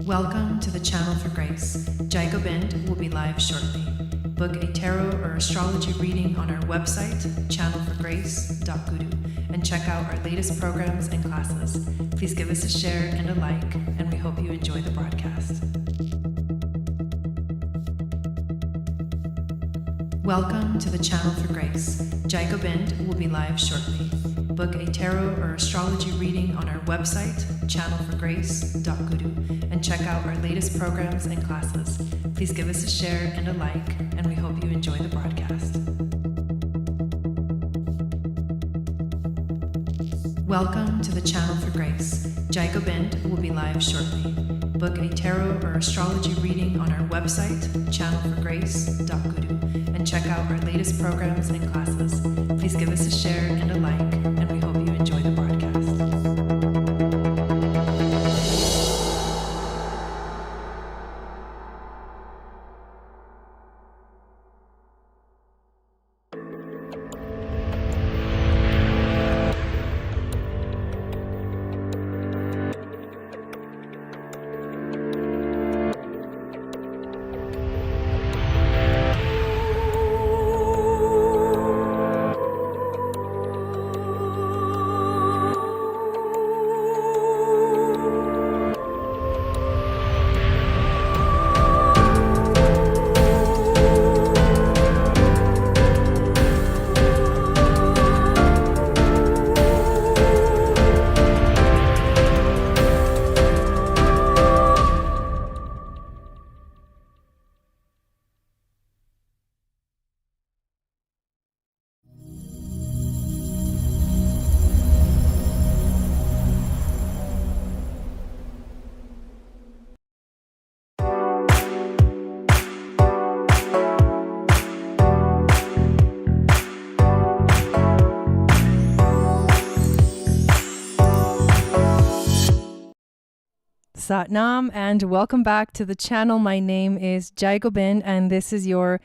Welcome to the Channel for Grace. Gobind will be live shortly. Book a tarot or astrology reading on our website, channelforgrace.guru, and check out our latest programs and classes. Please give us a share and a like, and we hope you enjoy the broadcast. Welcome to the Channel for Grace. Gobind will be live shortly. Book a tarot or astrology reading on our website, channelforgrace.guru, and check out our latest programs and classes. Please give us a share and a like, and we hope you enjoy the broadcast. Welcome to the Channel for Grace. Gobind will be live shortly. Book a tarot or astrology reading on our website, channelforgrace.guru, and check out our latest programs and classes. Please give us a share and a like, and we hope you enjoy the broadcast. Satnam, and welcome back to the channel. My name is Gobind, and this is your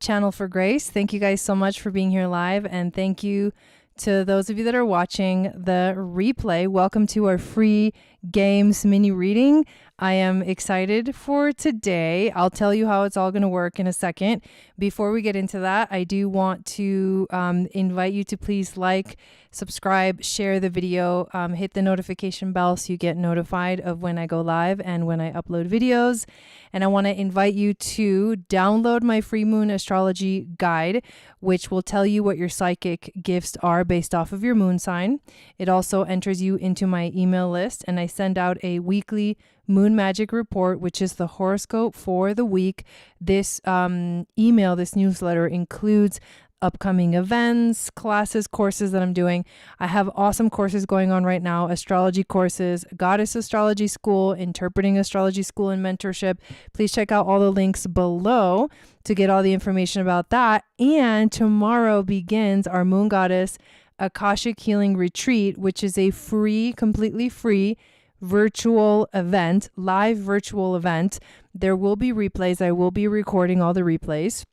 Channel for Grace. Thank you guys so much for being here live, and thank you to those of you that are watching the replay. Welcome to our free games mini reading. I am excited for today. I'll tell you how it's all going to work in a second. Before we get into that, I do want to invite you to please like, subscribe, share the video, hit the notification bell so you get notified of when I go live and when I upload videos. And I want to invite you to download my free moon astrology guide, which will tell you what your psychic gifts are based off of your moon sign. It also enters you into my email list, and I send out a weekly Moon Magic Report, which is the horoscope for the week. This email, this newsletter includes upcoming events, classes, courses that I'm doing. I have awesome courses going on right now, astrology courses, Goddess Astrology School, Interpreting Astrology School, and Mentorship. Please check out all the links below to get all the information about that. And tomorrow begins our Moon Goddess Akashic Healing Retreat, which is a free, completely free virtual event, live virtual event. There will be replays. I will be recording all the replays,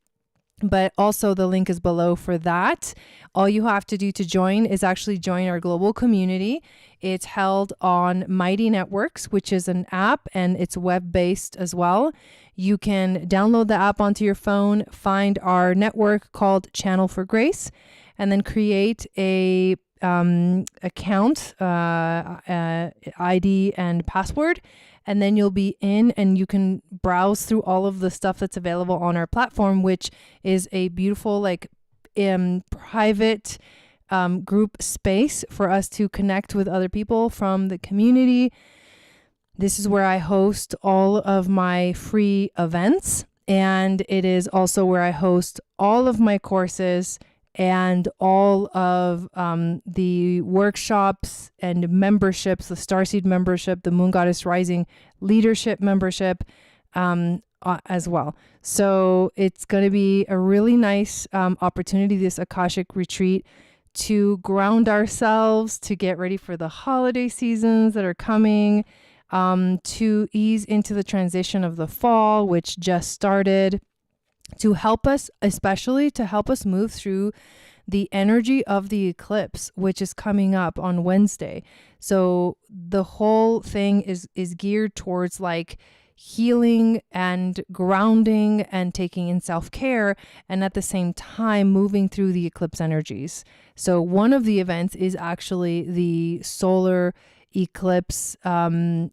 but also the link is below for that. All you have to do to join is actually join our global community. It's held on Mighty Networks, which is an app, and it's web-based as well. You can download the app onto your phone, find our network called Channel for Grace, and then create a account, ID and password, and then you'll be in and you can browse through all of the stuff that's available on our platform, which is a beautiful private group space for us to connect with other people from the community. This is where I host all of my free events, and it is also where I host all of my courses and all of the workshops and memberships, the Starseed membership, the Moon Goddess Rising leadership membership as well. So it's going to be a really nice opportunity, this Akashic retreat, to ground ourselves, to get ready for the holiday seasons that are coming, to ease into the transition of the fall, which just started, to help us, especially to help us move through the energy of the eclipse, which is coming up on Wednesday. So the whole thing is geared towards like healing and grounding and taking in self-care, and at the same time moving through the eclipse energies. So one of the events is actually the solar eclipse ceremony,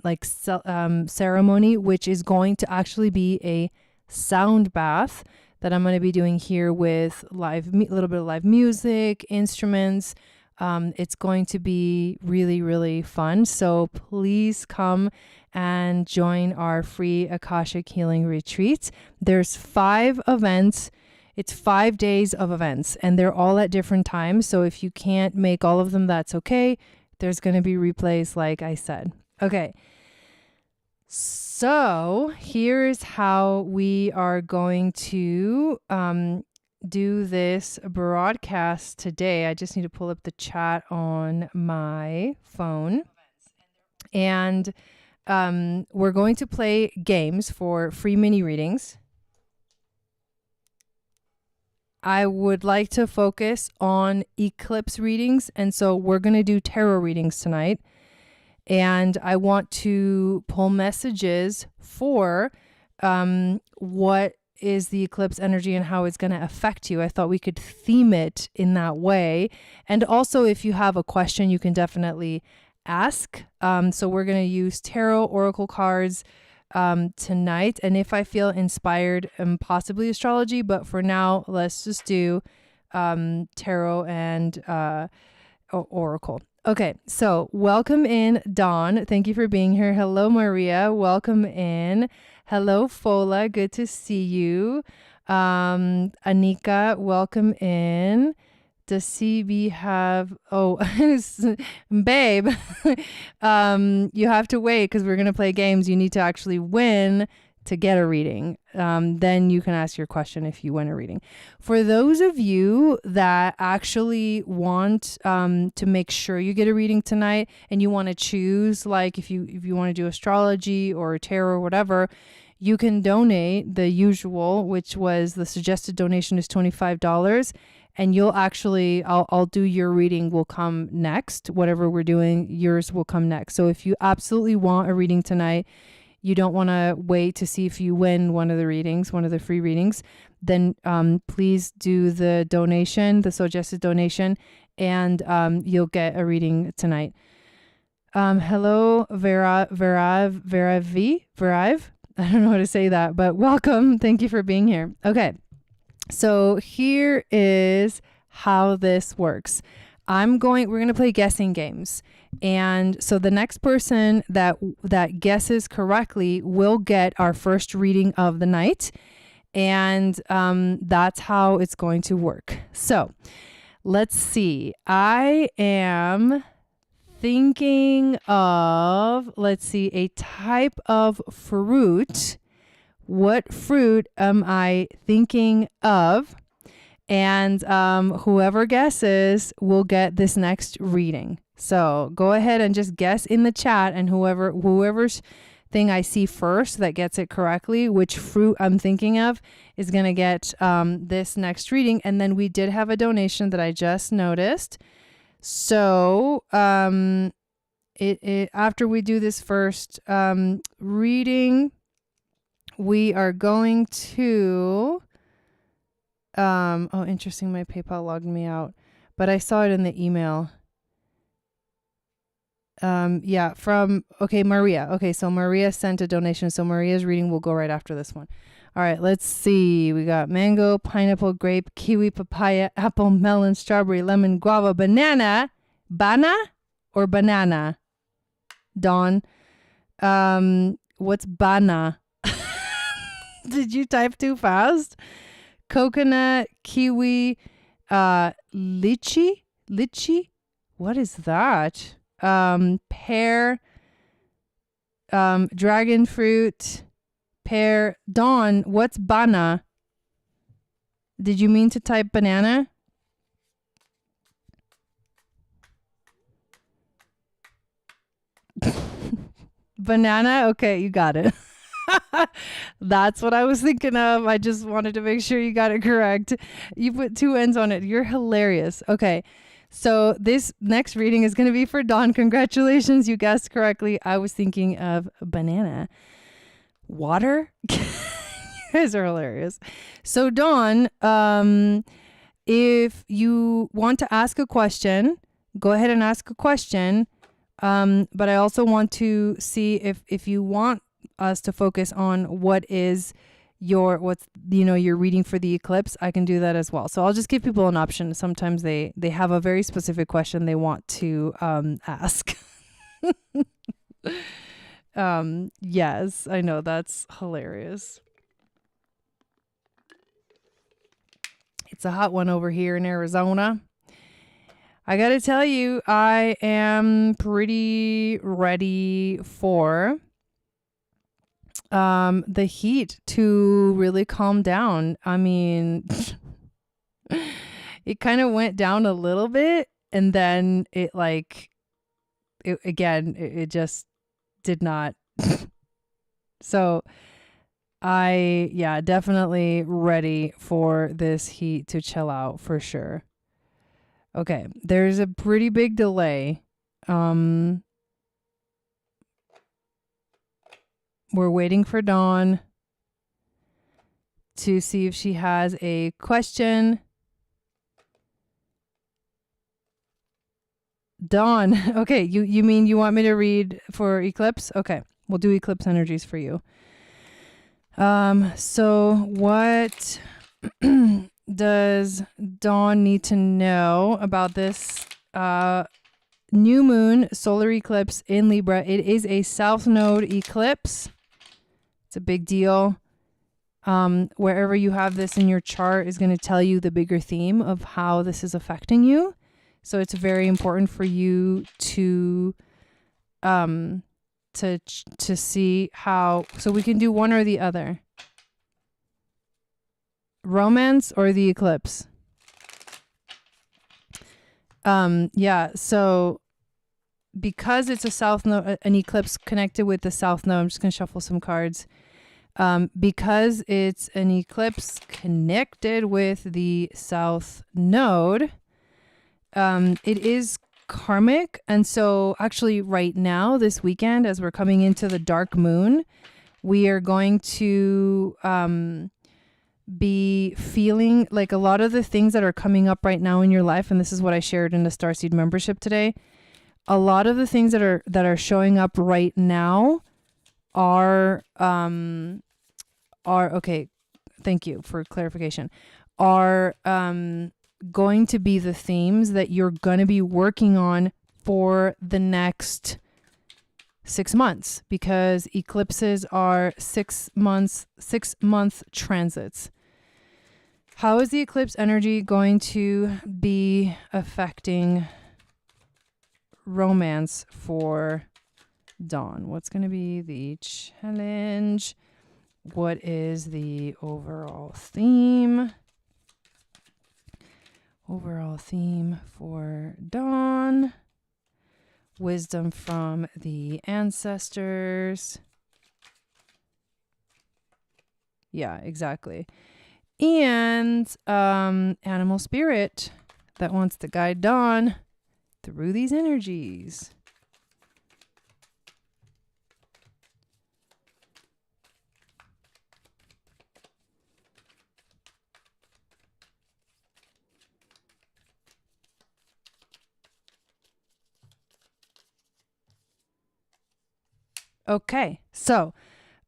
which is going to actually be a sound bath that I'm going to be doing here with a little bit of live music, instruments. It's going to be really, really fun. So please come and join our free Akashic Healing Retreat. There's 5 events. It's 5 days of events, and they're all at different times. So if you can't make all of them, that's okay. There's going to be replays, like I said. Okay. So here's how we are going to do this broadcast today. I just need to pull up the chat on my phone. And we're going to play games for free mini readings. I would like to focus on eclipse readings. And so we're going to do tarot readings tonight. And I want to pull messages for what is the eclipse energy and how it's going to affect you. I thought we could theme it in that way. And also, if you have a question, you can definitely ask. So we're going to use tarot oracle cards tonight. And if I feel inspired, possibly astrology. But for now, let's just do tarot and oracle. Okay, so welcome in, Dawn. Thank you for being here. Hello, Maria. Welcome in. Hello, Fola. Good to see you. Anika, welcome in. Does CB have... Oh, babe. You have to wait because we're going to play games. You need to actually win to get a reading. Then you can ask your question if you win a reading. For those of you that actually want to make sure you get a reading tonight, and you want to choose, like if you want to do astrology or tarot or whatever, you can donate the usual, which was the suggested donation is $25. And you'll actually, I'll do your reading will come next. Whatever we're doing, yours will come next. So if you absolutely want a reading tonight, you don't want to wait to see if you win one of the readings, one of the free readings, then please do the donation, the suggested donation, and you'll get a reading tonight. Hello, Verive. I don't know how to say that, but welcome. Thank you for being here. Okay, so here is how this works. We're going to play guessing games. And so the next person that guesses correctly will get our first reading of the night. And that's how it's going to work. So let's see. I am thinking of, a type of fruit. What fruit am I thinking of? And whoever guesses will get this next reading. So go ahead and just guess in the chat, and whoever's thing I see first that gets it correctly, which fruit I'm thinking of, is going to get this next reading. And then we did have a donation that I just noticed. So after we do this first reading, we are going to... oh, interesting. My PayPal logged me out, but I saw it in the email. Maria. Okay, so Maria sent a donation. So Maria's reading will go right after this one. All right, let's see. We got mango, pineapple, grape, kiwi, papaya, apple, melon, strawberry, lemon, guava, banana. Bana or banana? Dawn. What's bana? Did you type too fast? Coconut, kiwi, lychee. What is that? Pear, dragon fruit, pear. Dawn, what's bana? Did you mean to type banana? Banana? Okay, you got it. That's what I was thinking of. I just wanted to make sure you got it correct. You put two ends on it. You're hilarious. Okay. So this next reading is going to be for Dawn. Congratulations. You guessed correctly. I was thinking of banana. Water? You guys are hilarious. So Dawn, if you want to ask a question, go ahead and ask a question. But I also want to see if you want us to focus on what's your reading for the eclipse. I can do that as well. So I'll just give people an option. Sometimes they have a very specific question they want to ask. Yes, I know, that's hilarious. It's a hot one over here in Arizona. I gotta tell you, I am pretty ready for the heat to really calm down. I mean, it kind of went down a little bit, and then it just did not. So definitely ready for this heat to chill out for sure. Okay, there's a pretty big delay. We're waiting for Dawn to see if she has a question. Dawn, okay, you mean you want me to read for eclipse? Okay, we'll do eclipse energies for you. So what does Dawn need to know about this new moon solar eclipse in Libra? It is a south node eclipse. It's a big deal. Wherever you have this in your chart is going to tell you the bigger theme of how this is affecting you. So it's very important for you to see how, so we can do one or the other. Romance or the eclipse? So because it's a south node, an eclipse connected with the south node, I'm just going to shuffle some cards. Because it's an eclipse connected with the south node, it is karmic. And so actually right now, this weekend, as we're coming into the dark moon, we are going to be feeling like a lot of the things that are coming up right now in your life. And this is what I shared in the Starseed membership today. A lot of the things that are showing up right now are okay. Thank you for clarification. Are going to be the themes that you're going to be working on for the next 6 months, because eclipses are 6 month transits. How is the eclipse energy going to be affecting romance for Dawn? What's going to be the challenge? What is the overall theme? Overall theme for Dawn. Wisdom from the ancestors. Yeah, exactly. And animal spirit that wants to guide Dawn through these energies. Okay, so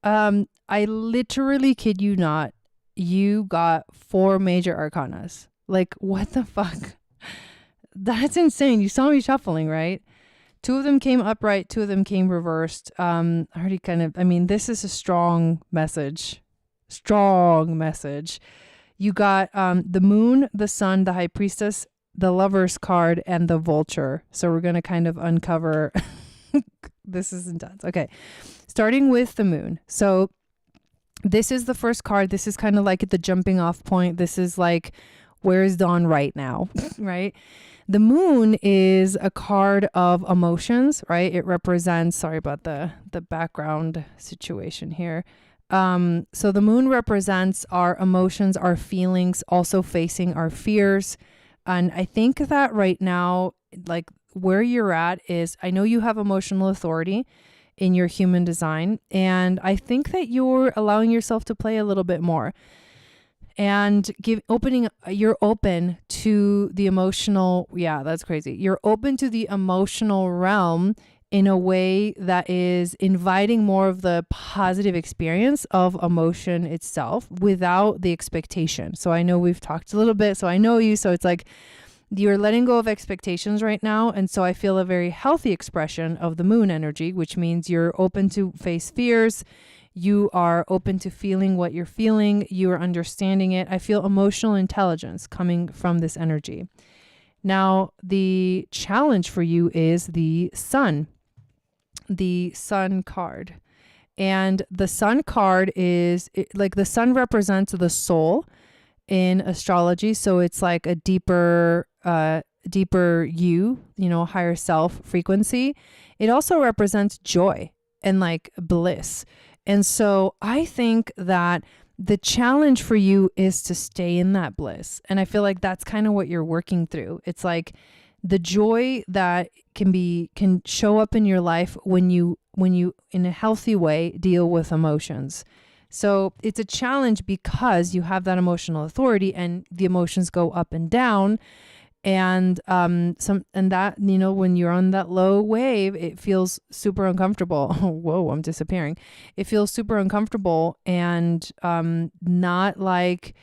I literally kid you not, you got 4 major arcanas. Like, what the fuck? That's insane. You saw me shuffling, right? 2 of them came upright, 2 of them came reversed. This is a strong message. Strong message. You got the moon, the sun, the high priestess, the lover's card, and the vulture. So we're going to kind of uncover... This is intense. Okay. Starting with the moon. So this is the first card. This is kind of like at the jumping off point. This is like, where is Dawn right now? Right? The moon is a card of emotions, right? It represents, sorry about the background situation here. So the moon represents our emotions, our feelings, also facing our fears. And I think that right now, like where you're at is, I know you have emotional authority in your human design. And I think that you're allowing yourself to play a little bit more and you're open to the emotional. Yeah, that's crazy. You're open to the emotional realm in a way that is inviting more of the positive experience of emotion itself without the expectation. So I know we've talked a little bit, so I know you. So it's like you're letting go of expectations right now. And so I feel a very healthy expression of the moon energy, which means you're open to face fears. You are open to feeling what you're feeling. You are understanding it. I feel emotional intelligence coming from this energy. Now, the challenge for you is the sun card. And the sun card is like the sun represents the soul in astrology. So it's like a deeper higher self frequency. It also represents joy and like bliss. And so I think that the challenge for you is to stay in that bliss. And I feel like that's kind of what you're working through. It's like the joy that can show up in your life when you in a healthy way deal with emotions. So it's a challenge because you have that emotional authority and the emotions go up and down. And that, when you're on that low wave, it feels super uncomfortable. Whoa, I'm disappearing. It feels super uncomfortable and not like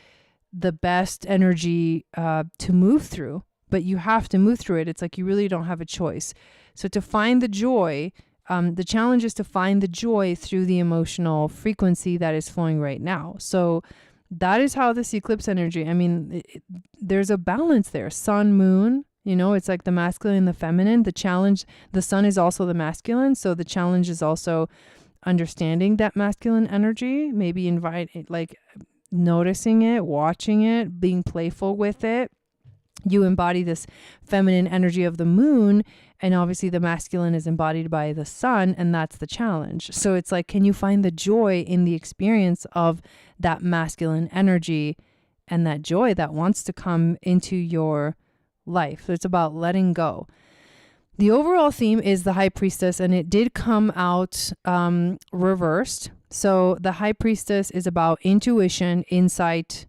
the best energy to move through, but you have to move through it. It's like you really don't have a choice. So to find the joy, the challenge is to find the joy through the emotional frequency that is flowing right now. So that is how this eclipse energy, there's a balance there. Sun, moon, it's like the masculine and the feminine. The challenge, the sun is also the masculine. So the challenge is also understanding that masculine energy, maybe noticing it, watching it, being playful with it. You embody this feminine energy of the moon, and obviously the masculine is embodied by the sun, and that's the challenge. So it's like, can you find the joy in the experience of that masculine energy and that joy that wants to come into your life? So it's about letting go. The overall theme is the High Priestess, and it did come out reversed. So the High Priestess is about intuition, insight,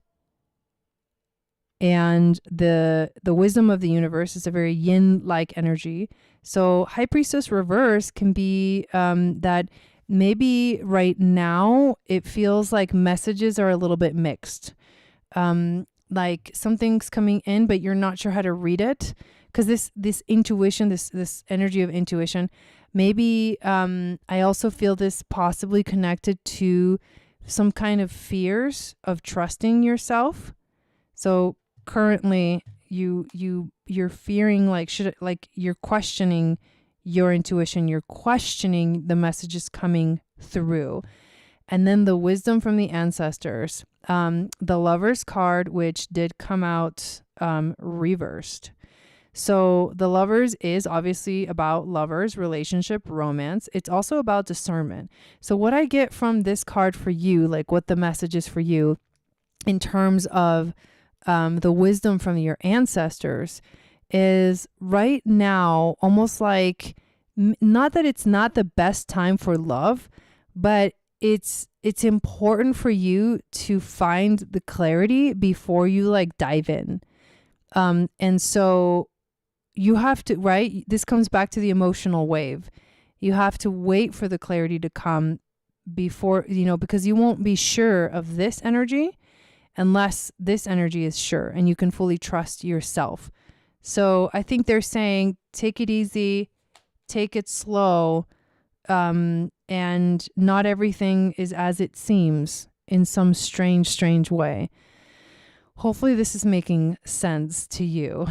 and the wisdom of the universe. Is a very yin-like energy. So High Priestess reverse can be that maybe right now it feels like messages are a little bit mixed. Like something's coming in, but you're not sure how to read it. Because this intuition, this energy of intuition, maybe I also feel this possibly connected to some kind of fears of trusting yourself. So currently you're fearing like you're questioning your intuition, you're questioning the messages coming through. And then the wisdom from the ancestors, the Lovers card, which did come out reversed. So the Lovers is obviously about lovers, relationship, romance. It's also about discernment. So what I get from this card for you, like what the message is for you in terms of the wisdom from your ancestors, is right now almost like, not that it's not the best time for love, but it's important for you to find the clarity before you like dive in. And so you have to, right? This comes back to the emotional wave. You have to wait for the clarity to come before, because you won't be sure of this energy unless this energy is sure and you can fully trust yourself. So I think they're saying, take it easy, take it slow, and not everything is as it seems in some strange way. Hopefully this is making sense to you.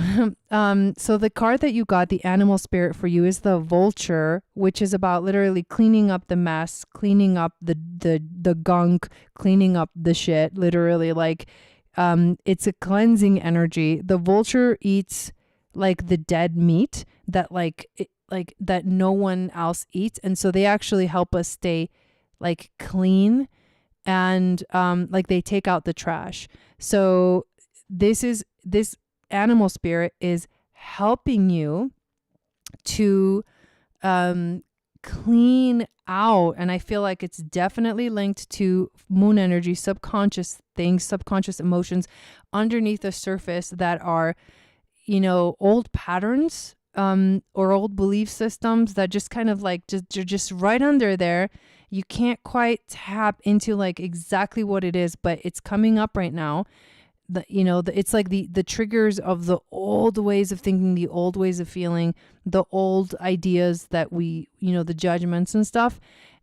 So the card that you got, the animal spirit for you, is the vulture, which is about literally cleaning up the mess, cleaning up the gunk, cleaning up the shit, literally. Like, it's a cleansing energy. The vulture eats like the dead meat that that no one else eats. And so they actually help us stay like clean and like they take out the trash. So this animal spirit is helping you to clean out. And I feel like it's definitely linked to moon energy, subconscious things, subconscious emotions underneath the surface that are, you know, old patterns or old belief systems that just kind of like you're just right under there. You can't quite tap into like exactly what it is, but it's coming up right now. It's like the triggers of the old ways of thinking, the old ways of feeling, the old ideas that we, the judgments and stuff.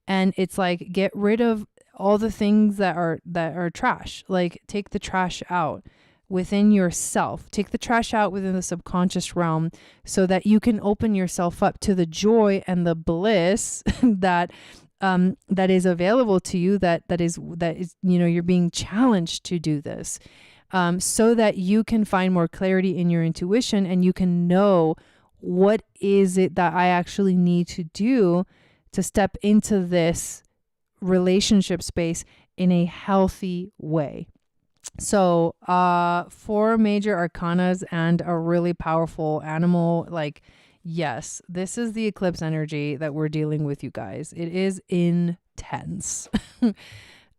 And it's like, get rid of all the things that are trash. Like, take the trash out within yourself. Take the trash out within the subconscious realm so that you can open yourself up to the joy and the bliss that is available to you, that is, you're being challenged to do this. So that you can find more clarity in your intuition and you can know what is it that I actually need to do to step into this relationship space in a healthy way. So 4 major arcanas and a really powerful animal. Like, yes, this is the eclipse energy that we're dealing with, you guys. It is intense.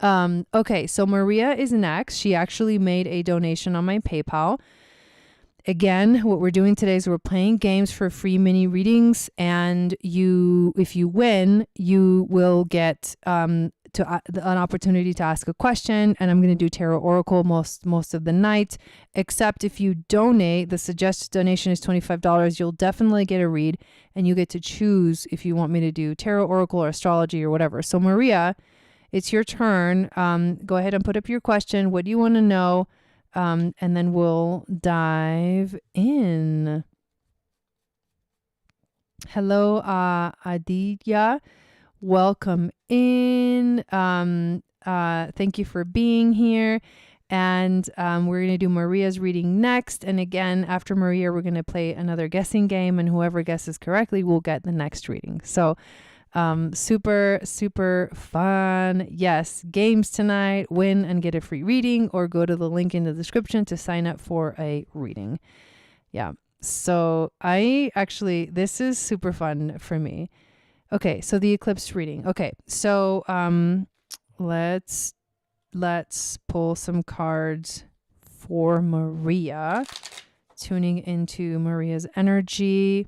Okay, so Maria is next. She actually made a donation on my PayPal. Again, what we're doing today is we're playing games for free mini readings, and if you win, you will get an opportunity to ask a question, and I'm going to do tarot oracle most of the night, except if you donate. The suggested donation is $25. You'll definitely get a read, and you get to choose if you want me to do tarot oracle or astrology or whatever. So Maria, it's your turn. Go ahead and put up your question. What do you want to know? And then we'll dive in. Hello, Aditya. Welcome in. Thank you for being here. And we're going to do Maria's reading next. And again, after Maria, we're going to play another guessing game. And whoever guesses correctly will get the next reading. So super, super fun. Yes. Games tonight. Win and get a free reading, or go to the link in the description to sign up for a reading. Yeah. So this is super fun for me. Okay. So the eclipse reading. Okay. So, let's pull some cards for Maria, tuning into Maria's energy.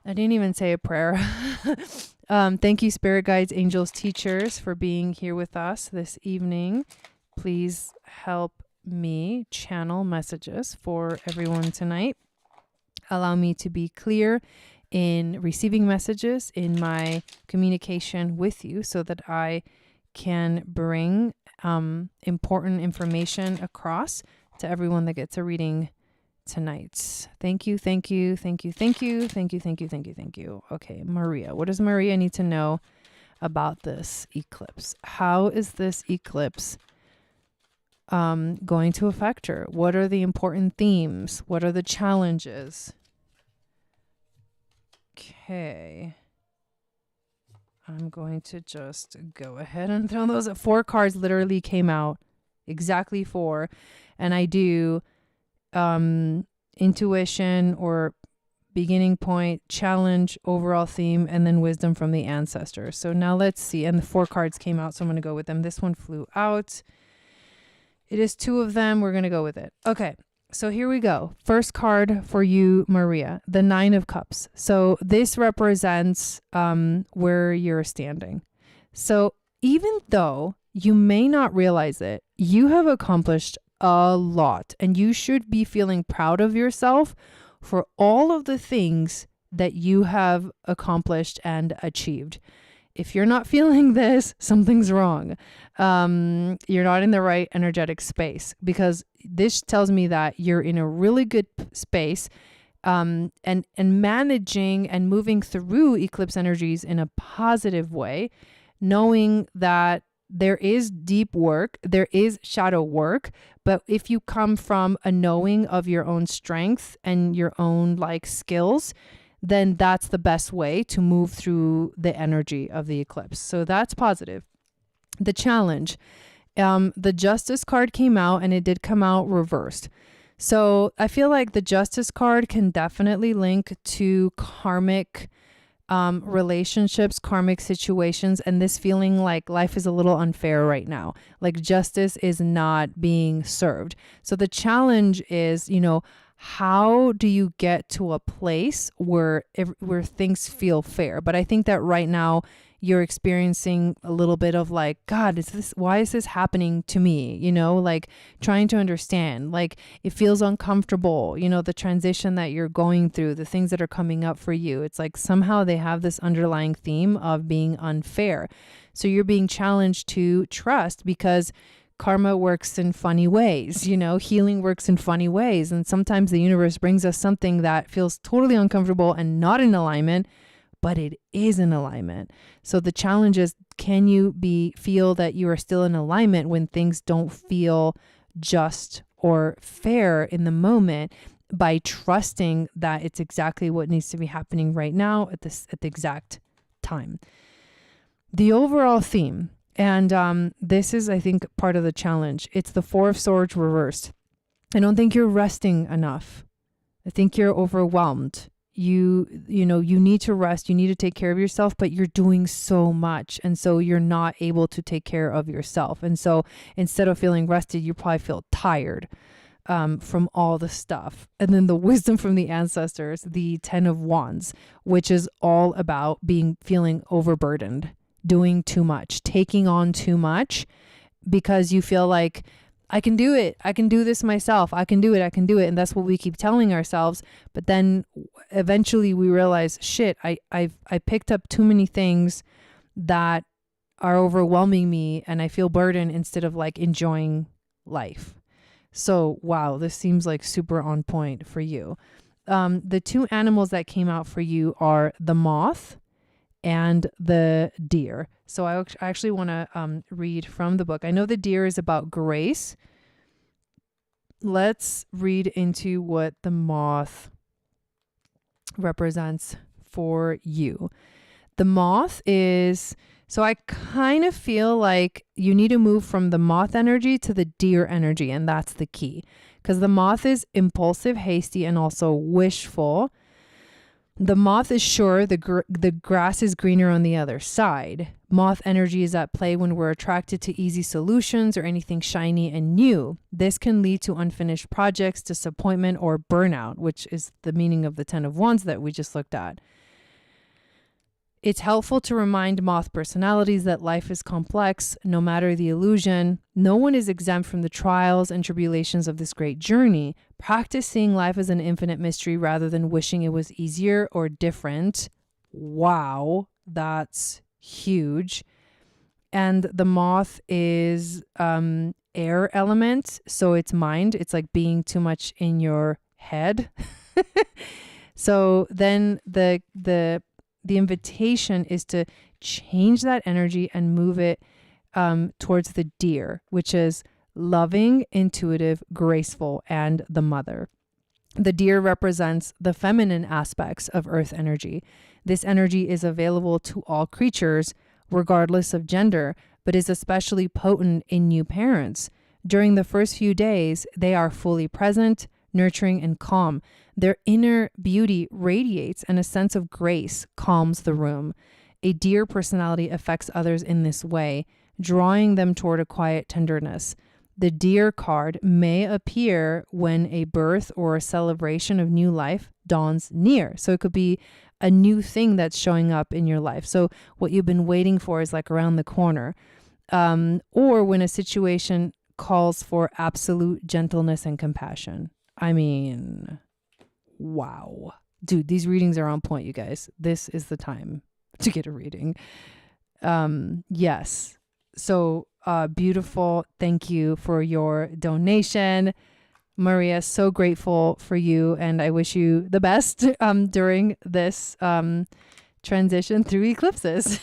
I didn't even say a prayer. Thank you, spirit guides, angels, teachers, for being here with us this evening. Please help me channel messages for everyone tonight. Allow me to be clear in receiving messages in my communication with you so that I can bring important information across to everyone that gets a reading tonight. Thank you, thank you, thank you, thank you, thank you, thank you, thank you, thank you. Okay, Maria, what does Maria need to know about this eclipse? How is this eclipse going to affect her? What are the important themes? What are the challenges? Okay. I'm going to just go ahead and throw those. 4 cards literally came out, exactly 4. And I do intuition or beginning point, challenge, overall theme, and then wisdom from the ancestors. So now let's see. And the 4 cards came out, so I'm going to go with them. This one flew out. It is 2 of them. We're going to go with it. Okay. So here we go. First card for you, Maria, the 9 of Cups. So this represents where you're standing. So even though you may not realize it, you have accomplished a lot, and you should be feeling proud of yourself for all of the things that you have accomplished and achieved. If you're not feeling this, something's wrong. You're not in the right energetic space, because this tells me that you're in a really good space, and managing and moving through eclipse energies in a positive way, knowing that there is deep work, there is shadow work, but if you come from a knowing of your own strength and your own skills, then that's the best way to move through the energy of the eclipse. So that's positive. The challenge. The Justice card came out, and it did come out reversed. So I feel like the Justice card can definitely link to karmic relationships, karmic situations, and this feeling like life is a little unfair right now. Like justice is not being served. So the challenge is, how do you get to a place where things feel fair? But I think that right now you're experiencing a little bit of like, God, why is this happening to me? Like trying to understand, like it feels uncomfortable, the transition that you're going through, the things that are coming up for you. It's like somehow they have this underlying theme of being unfair. So you're being challenged to trust, because karma works in funny ways, healing works in funny ways. And sometimes the universe brings us something that feels totally uncomfortable and not in alignment, but it is in alignment. So the challenge is, can you feel that you are still in alignment when things don't feel just or fair in the moment, by trusting that it's exactly what needs to be happening right now at the exact time. The overall theme, and this is, I think, part of the challenge. It's the Four of Swords reversed. I don't think you're resting enough. I think you're overwhelmed. You need to rest. You need to take care of yourself, but you're doing so much. And so you're not able to take care of yourself. And so instead of feeling rested, you probably feel tired from all the stuff. And then the wisdom from the ancestors, the 10 of Wands, which is all about feeling overburdened, doing too much, taking on too much, because you feel like, I can do it. I can do this myself. I can do it. I can do it. And that's what we keep telling ourselves. But then eventually we realize, shit, I picked up too many things that are overwhelming me, and I feel burdened instead of like enjoying life. So, wow, this seems like super on point for you. The two animals that came out for you are the moth and the deer. So I actually want to read from the book. I know the deer is about grace. Let's read into what the moth represents for you. The moth is, so I kind of feel like you need to move from the moth energy to the deer energy, and that's the key. Because the moth is impulsive, hasty, and also wishful. The moth is sure the grass is greener on the other side. Moth energy is at play when we're attracted to easy solutions or anything shiny and new. This can lead to unfinished projects, disappointment, or burnout, which is the meaning of the 10 of Wands that we just looked at. It's helpful to remind moth personalities that life is complex, no matter the illusion. No one is exempt from the trials and tribulations of this great journey. Practice seeing life as an infinite mystery rather than wishing it was easier or different. Wow, that's huge. And the moth is air element, so it's mind. It's like being too much in your head. So then the invitation is to change that energy and move it towards the deer, which is loving, intuitive, graceful, and the mother. The deer represents the feminine aspects of earth energy. This energy is available to all creatures, regardless of gender, but is especially potent in new parents. During the first few days, they are fully present, nurturing, and calm. Their inner beauty radiates, and a sense of grace calms the room. A deer personality affects others in this way, drawing them toward a quiet tenderness. The deer card may appear when a birth or a celebration of new life dawns near. So it could be a new thing that's showing up in your life. So what you've been waiting for is like around the corner. Or when a situation calls for absolute gentleness and compassion. I mean, wow. Dude, these readings are on point, you guys. This is the time to get a reading. Yes. So beautiful. Thank you for your donation. Maria, so grateful for you, and I wish you the best during this transition through eclipses.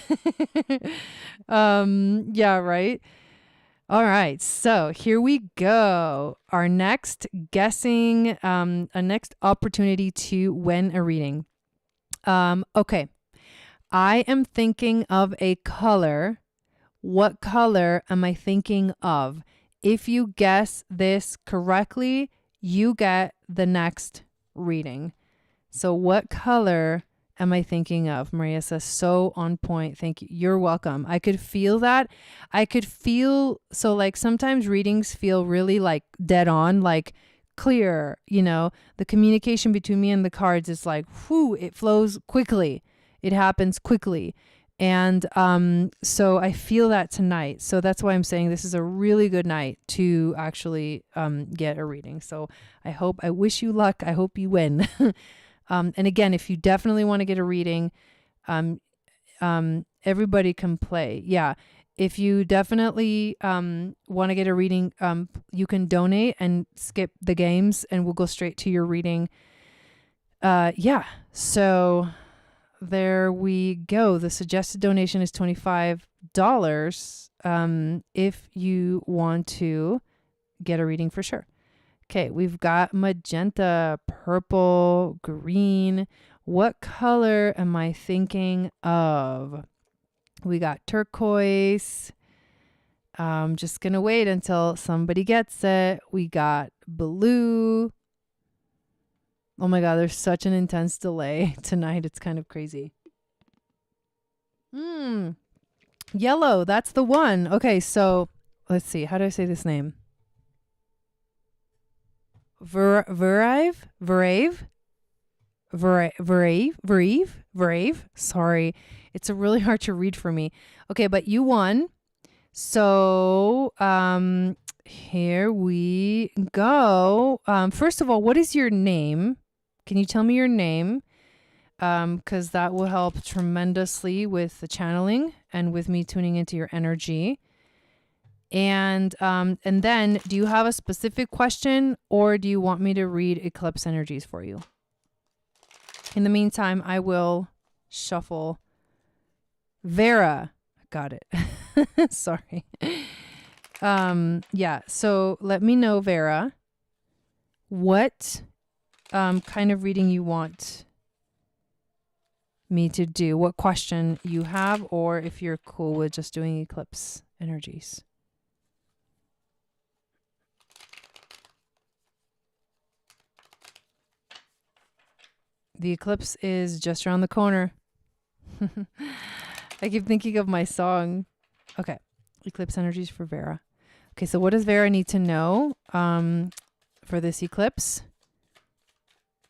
Yeah, right. All right, so here we go. Our next guessing, a next opportunity to win a reading. Okay, I am thinking of a color what color am I thinking of? If you guess this correctly, you get the next reading. So what color am I thinking of? Maria says, so on point. Thank you. You're welcome. I could feel that. I could feel, so like sometimes readings feel really like dead on, like clear, you know, the communication between me and the cards is like, whoo, it flows quickly. It happens quickly. And so I feel that tonight. So that's why I'm saying this is a really good night to actually get a reading. So I wish you luck. I hope you win. And again, if you definitely want to get a reading, everybody can play. Yeah. If you definitely want to get a reading, you can donate and skip the games and we'll go straight to your reading. Yeah. So there we go. The suggested donation is $25 if you want to get a reading for sure. Okay, we've got magenta, purple, green. What color am I thinking of? We got turquoise. I'm just going to wait until somebody gets it. We got blue. Oh my God, there's such an intense delay tonight. It's kind of crazy. Yellow, that's the one. Okay, so let's see. How do I say this name? Verave. Sorry. It's really hard to read for me. Okay, but you won. So, here we go. First of all, what is your name? Can you tell me your name? Because that will help tremendously with the channeling and with me tuning into your energy. And then do you have a specific question or do you want me to read eclipse energies for you? In the meantime, I will shuffle. Vera. Got it. Sorry. Yeah. So let me know, Vera, what kind of reading you want me to do, what question you have, or if you're cool with just doing eclipse energies. The eclipse is just around the corner. I keep thinking of my song. Okay. Eclipse energies for Vera. Okay, so what does Vera need to know for this eclipse?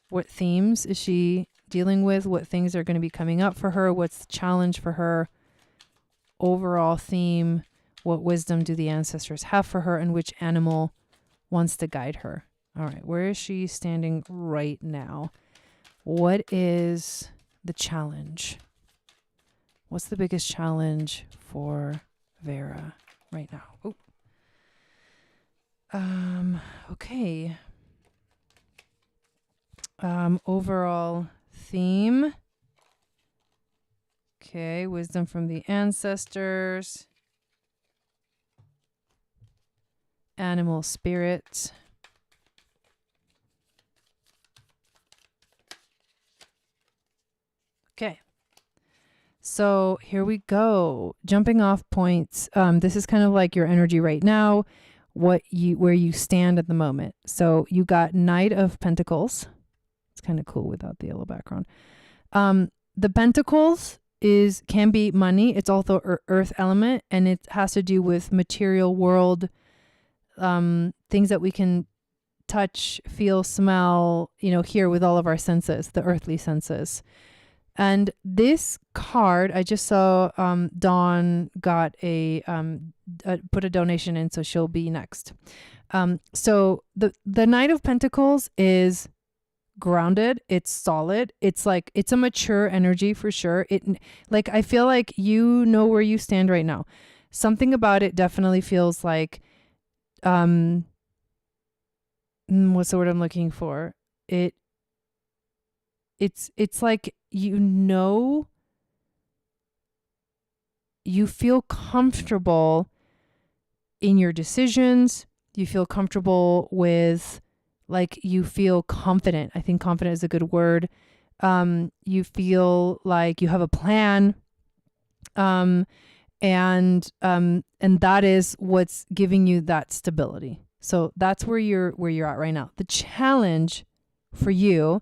What themes is she dealing with? What things are going to be coming up for her? What's the challenge for her? Overall theme. What wisdom do the ancestors have for her? And which animal wants to guide her? All right, where is she standing right now? What is the challenge? What's the biggest challenge for Vera right now? Oh. Okay. Overall theme. Okay, wisdom from the ancestors. Animal spirit. Okay. So here we go. Jumping off points. This is kind of like your energy right now, where you stand at the moment. So you got Knight of Pentacles. It's kind of cool without the yellow background. The Pentacles can be money. It's also earth element, and it has to do with material world, things that we can touch, feel, smell, hear with all of our senses, the earthly senses. And this card, I just saw Dawn got put a donation in, so she'll be next. So the Knight of Pentacles is grounded. It's solid. It's a mature energy for sure. I feel like you know where you stand right now. Something about it definitely feels like, what's the word I'm looking for? It's like, you feel comfortable in your decisions. You feel comfortable with, you feel confident. I think confident is a good word. You feel like you have a plan. And that is what's giving you that stability. So that's where you're at right now. The challenge for you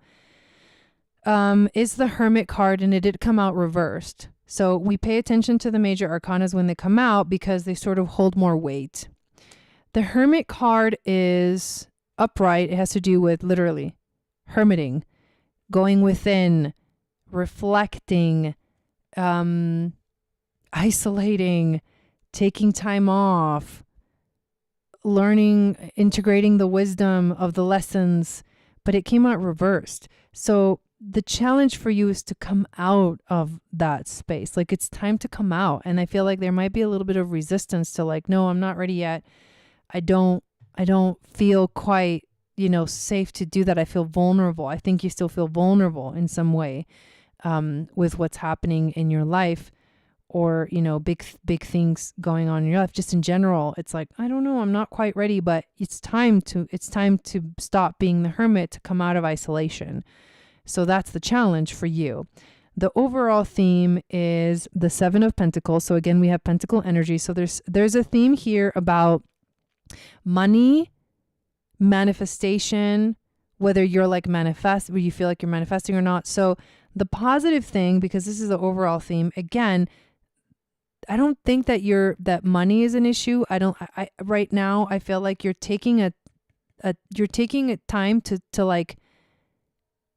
is the Hermit card, and it did come out reversed. So we pay attention to the major arcanas when they come out because they sort of hold more weight. The Hermit card is upright. It has to do with literally hermiting, going within, reflecting, isolating, taking time off, learning, integrating the wisdom of the lessons, but it came out reversed. So the challenge for you is to come out of that space. Like, it's time to come out. And I feel like there might be a little bit of resistance to like, no, I'm not ready yet. I don't feel quite, safe to do that. I feel vulnerable. I think you still feel vulnerable in some way with what's happening in your life, or, big things going on in your life. Just in general, it's like, I don't know, I'm not quite ready, but it's time to stop being the hermit, to come out of isolation. So that's the challenge for you. The overall theme is the Seven of Pentacles. So again, we have pentacle energy. So there's a theme here about money, manifestation, whether you're like where you feel like you're manifesting or not. So the positive thing, because this is the overall theme, again, I don't think that money is an issue. I right now I feel like you're taking a time to like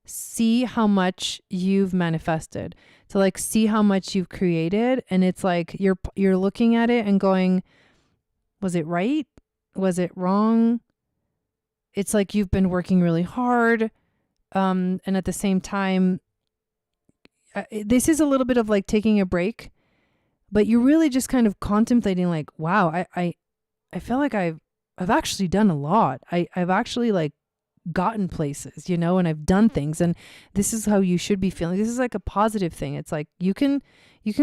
see how much you've manifested, to like see how much you've created. And it's like you're looking at it and going, was it right? Was it wrong? It's like you've been working really hard. And at the same time, this is a little bit of like taking a break, but you're really just kind of contemplating like, wow, I feel like I've actually done a lot. I've actually like gotten places, and I've done things, and this is how you should be feeling. This is like a positive thing. It's like you can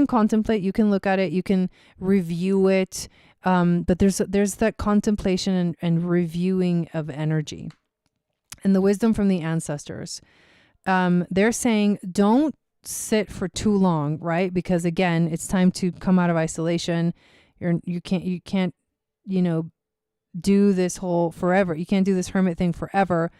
contemplate, you can look at it, you can review it. But there's that contemplation and reviewing of energy, and the wisdom from the ancestors. They're saying don't sit for too long, right? Because again, it's time to come out of isolation. You can't do this whole forever. You can't do this hermit thing forever.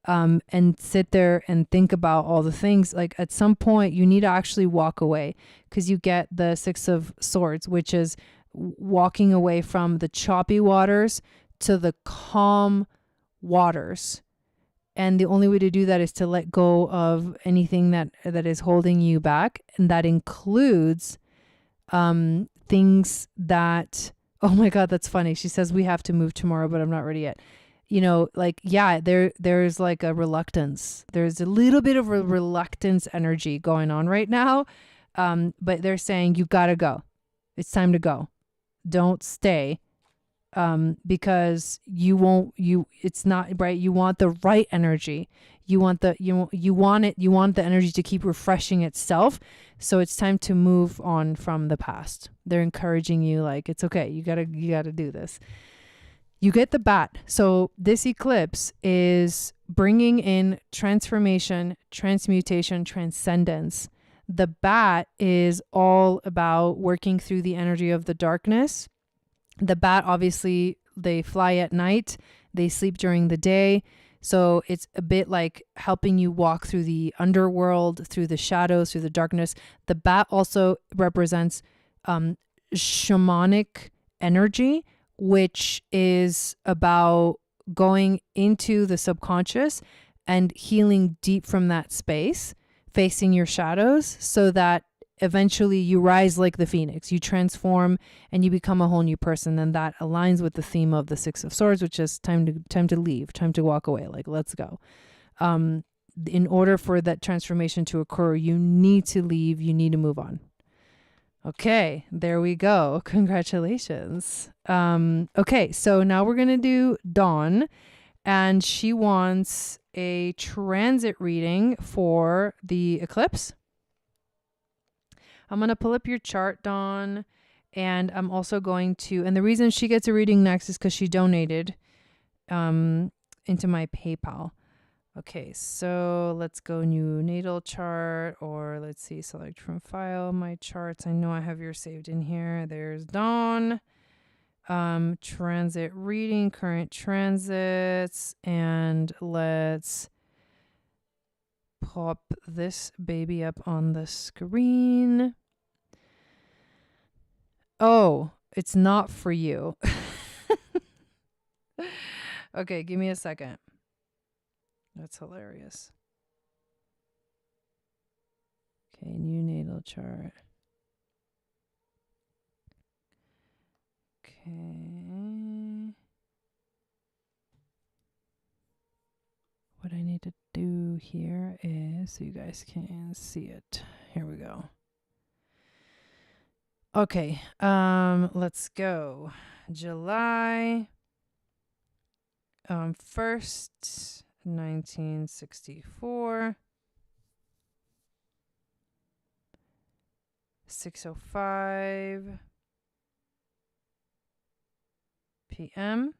And sit there and think about all the things. Like, at some point you need to actually walk away, because you get the Six of Swords, which is walking away from the choppy waters to the calm waters. And the only way to do that is to let go of anything that is holding you back. And that includes things that, oh my God, that's funny. She says we have to move tomorrow, but I'm not ready yet. There's like a reluctance. There's a little bit of a reluctance energy going on right now. But they're saying you gotta go. It's time to go. Don't stay. Because it's not right. You want the right energy. You want the energy to keep refreshing itself. So it's time to move on from the past. They're encouraging you, like, it's okay. You gotta do this. You get the bat. So this eclipse is bringing in transformation, transmutation, transcendence. The bat is all about working through the energy of the darkness. The bat, obviously, they fly at night. They sleep during the day. So it's a bit like helping you walk through the underworld, through the shadows, through the darkness. The bat also represents shamanic energy, which is about going into the subconscious and healing deep from that space, facing your shadows, so that eventually you rise like the phoenix. You transform and you become a whole new person. And that aligns with the theme of the Six of Swords, which is time to leave, time to walk away. Like, let's go. In order for that transformation to occur, you need to leave. You need to move on. Okay, there we go. Congratulations. Okay, so now we're going to do Dawn, and she wants a transit reading for the eclipse. I'm going to pull up your chart, Dawn, and I'm also going to, and the reason she gets a reading next is because she donated into my PayPal. Okay, so let's go new natal chart, or let's see, select from file my charts. I know I have yours saved in here. There's Dawn. Transit reading, current transits, and let's pop this baby up on the screen. Oh, it's not for you. Okay, give me a second. That's hilarious. Okay, new natal chart. Okay. What I need to do here is, so you guys can see it. Here we go. Okay, let's go. July 1st, 1964. 6:05 p.m.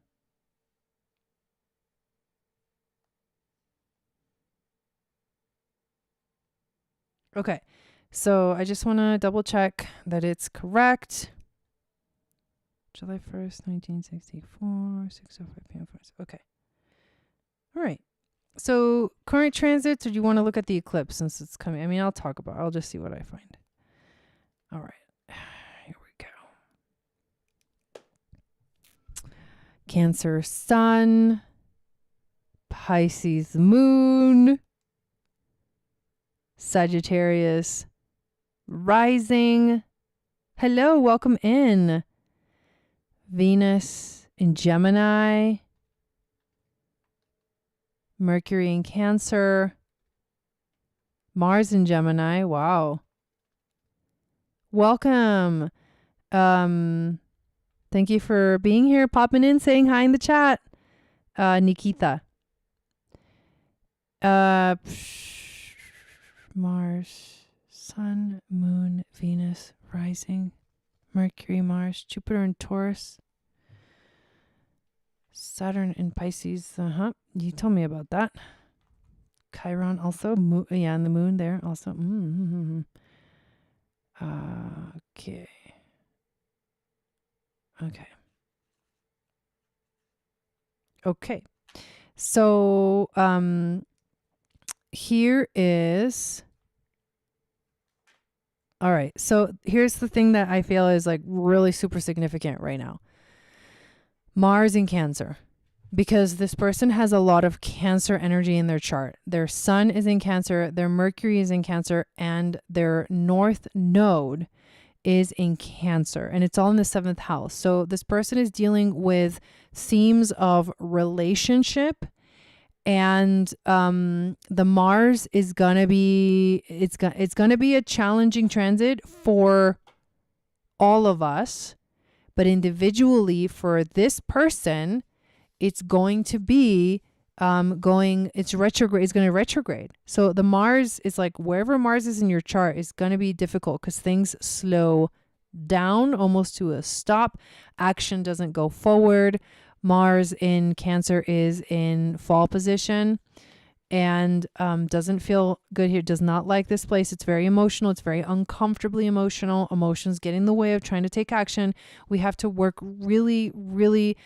Okay, so I just want to double check that it's correct. July 1st, 1964, 6:05 p.m. Okay. All right. So current transits, or do you want to look at the eclipse since it's coming? I mean, I'll just see what I find. All right. Here we go. Cancer sun, Pisces moon, Sagittarius rising. Hello, welcome in. Venus in Gemini, Mercury in Cancer, Mars in Gemini. Wow. Welcome. Thank you for being here, popping in, saying hi in the chat. Nikita. Mars, Sun, Moon, Venus, rising, Mercury, Mars, Jupiter in Taurus, Saturn in Pisces. You told me about that. Chiron also. And the moon there also. Okay. So, here is... All right. So here's the thing that I feel is like really super significant right now. Mars in Cancer. Because this person has a lot of Cancer energy in their chart. Their sun is in Cancer, their Mercury is in Cancer, and their North Node is in Cancer. And it's all in the 7th house. So this person is dealing with themes of relationship. And the Mars is going to be, it's going to be a challenging transit for all of us. But individually for this person, it's going to be it's retrograde. It's going to retrograde. So the Mars is like, wherever Mars is in your chart is going to be difficult because things slow down almost to a stop. Action doesn't go forward. Mars in Cancer is in fall position and doesn't feel good here. Does not like this place. It's very emotional. It's very uncomfortably emotional. Emotions get in the way of trying to take action. We have to work really, really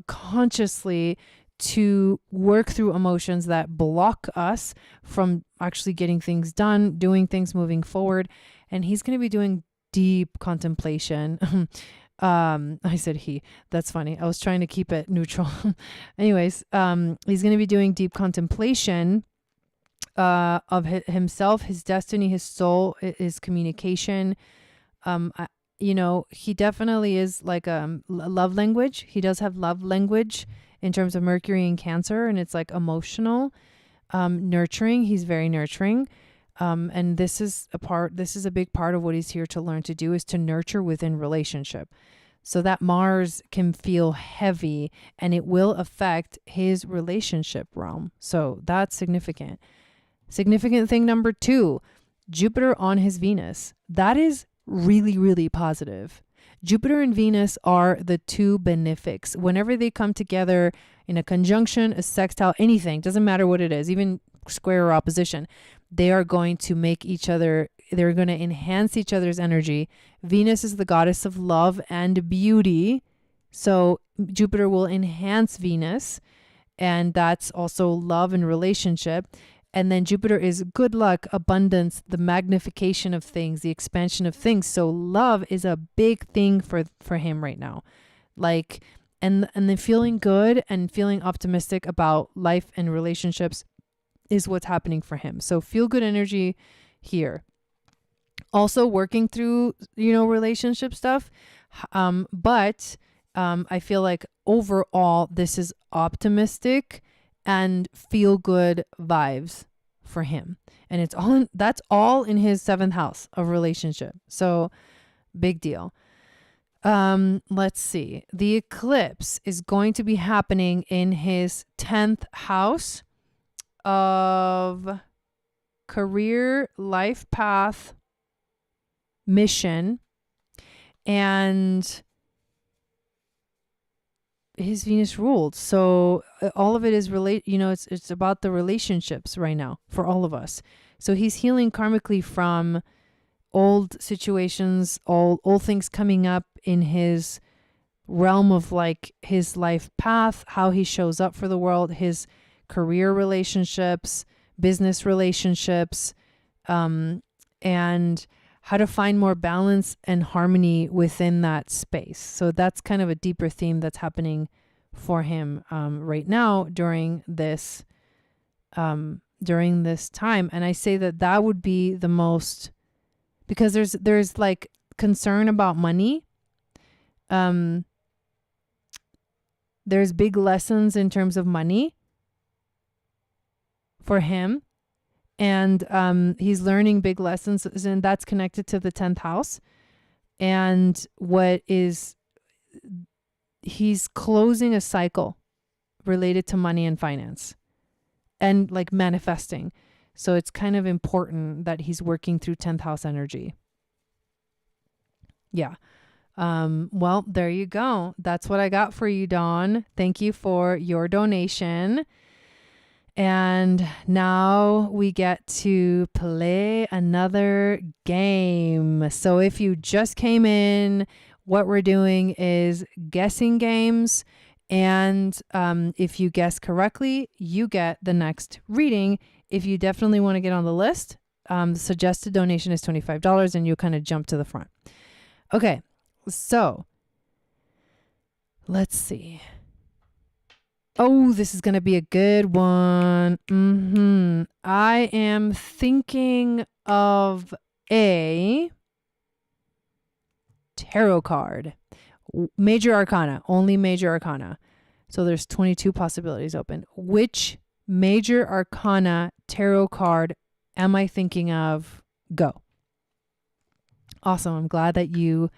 consciously to work through emotions that block us from actually getting things done, doing things, moving forward. And he's going to be doing deep contemplation. I said he. That's funny. I was trying to keep it neutral. Anyways, he's going to be doing deep contemplation of himself, his destiny, his soul, his communication. He definitely is like a love language. He does have love language in terms of Mercury and Cancer, and it's like emotional, nurturing. He's very nurturing. And this is a big part of what he's here to learn to do, is to nurture within relationship. So that Mars can feel heavy and it will affect his relationship realm. So that's significant. Significant thing number 2, Jupiter on his Venus. That is really, really positive. Jupiter and Venus are the two benefics. Whenever they come together in a conjunction, a sextile, anything, doesn't matter what it is, even square or opposition, they are going to make each other, they're going to enhance each other's energy. Venus is the goddess of love and beauty. So Jupiter will enhance Venus, and that's also love and relationship. And then Jupiter is good luck, abundance, the magnification of things, the expansion of things. So love is a big thing for him right now. Like, and then feeling good and feeling optimistic about life and relationships is what's happening for him. So feel good energy here. Also working through, relationship stuff. But I feel like overall, this is optimistic and feel good vibes for him. And that's all in his 7th house of relationship. So big deal. Let's see. The eclipse is going to be happening in his 10th house of career, life path, mission, and his Venus ruled. So all of it is it's about the relationships right now for all of us. So he's healing karmically from old situations, old things coming up in his realm of like his life path, how he shows up for the world, his career relationships, business relationships, and how to find more balance and harmony within that space. So that's kind of a deeper theme that's happening for him right now during this time. And I say that would be the most, because there's like concern about money. There's big lessons in terms of money for him. And he's learning big lessons, and that's connected to the 10th house. And he's closing a cycle related to money and finance and like manifesting. So it's kind of important that he's working through 10th house energy. Yeah. Well, there you go. That's what I got for you, Dawn. Thank you for your donation. And now we get to play another game. So if you just came in, what we're doing is guessing games. And if you guess correctly, you get the next reading. If you definitely want to get on the list, the suggested donation is $25 and you kind of jump to the front. Okay, so let's see. Oh, this is going to be a good one. I am thinking of a tarot card. Major arcana, only major arcana. So there's 22 possibilities open. Which major arcana tarot card am I thinking of? Go. Awesome. I'm glad that you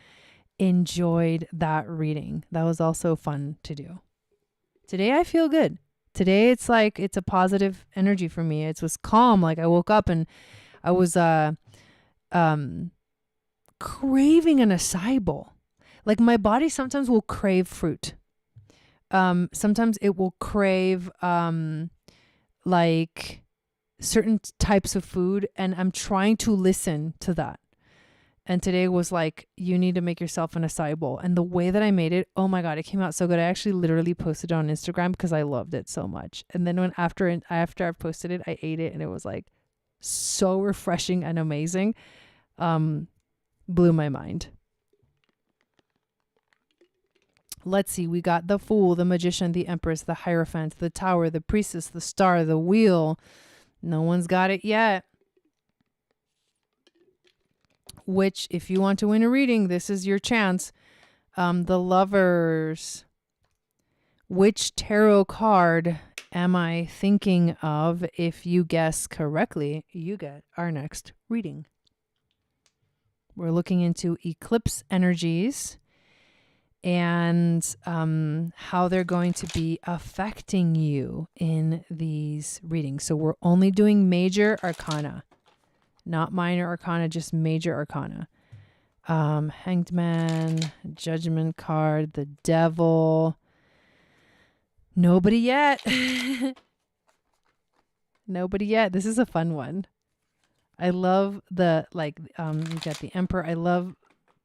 enjoyed that reading. That was also fun to do. Today I feel good. Today it's like it's a positive energy for me. It was calm. Like I woke up and I was craving an acai bowl. Like my body sometimes will crave fruit. Sometimes it will crave like certain types of food, and I'm trying to listen to that. And today was like, you need to make yourself an acai bowl. And the way that I made it, oh my God, it came out so good. I actually literally posted it on Instagram because I loved it so much. And then after I posted it, I ate it and it was like so refreshing and amazing. Blew my mind. Let's see. We got the Fool, the Magician, the Empress, the Hierophant, the Tower, the Priestess, the Star, the Wheel. No one's got it yet. Which, if you want to win a reading, this is your chance. The Lovers. Which tarot card am I thinking of? If you guess correctly, you get our next reading. We're looking into eclipse energies and how they're going to be affecting you in these readings. So we're only doing major arcana. Not minor arcana, just major arcana. Hanged Man, Judgment card, the Devil. Nobody yet. Nobody yet. This is a fun one. I love the you got the Emperor. I love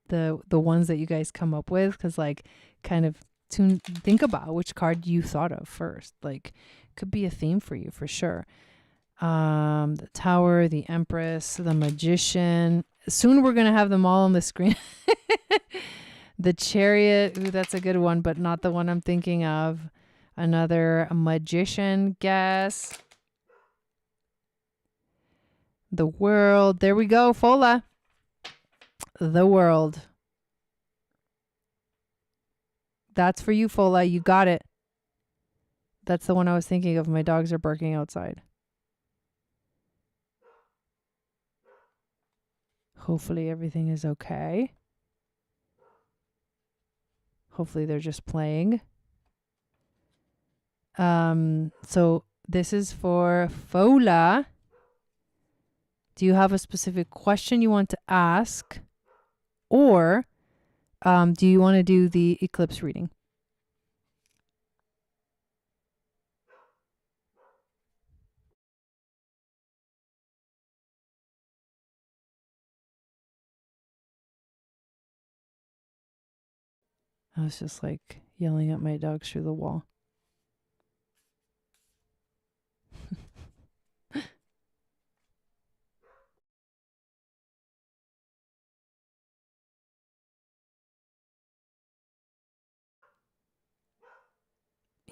the ones that you guys come up with, because like kind of think about which card you thought of first. Like could be a theme for you for sure. The Tower, the Empress, the Magician. Soon we're gonna have them all on the screen. The Chariot. Ooh, that's a good one, but not the one I'm thinking of. Another Magician guess. The World. There we go, Fola. The World. That's for you, Fola. You got it. That's the one I was thinking of. My dogs are barking outside. Hopefully everything is okay. Hopefully they're just playing. So this is for Fola. Do you have a specific question you want to ask? Or do you want to do the eclipse reading? I was just like yelling at my dogs through the wall.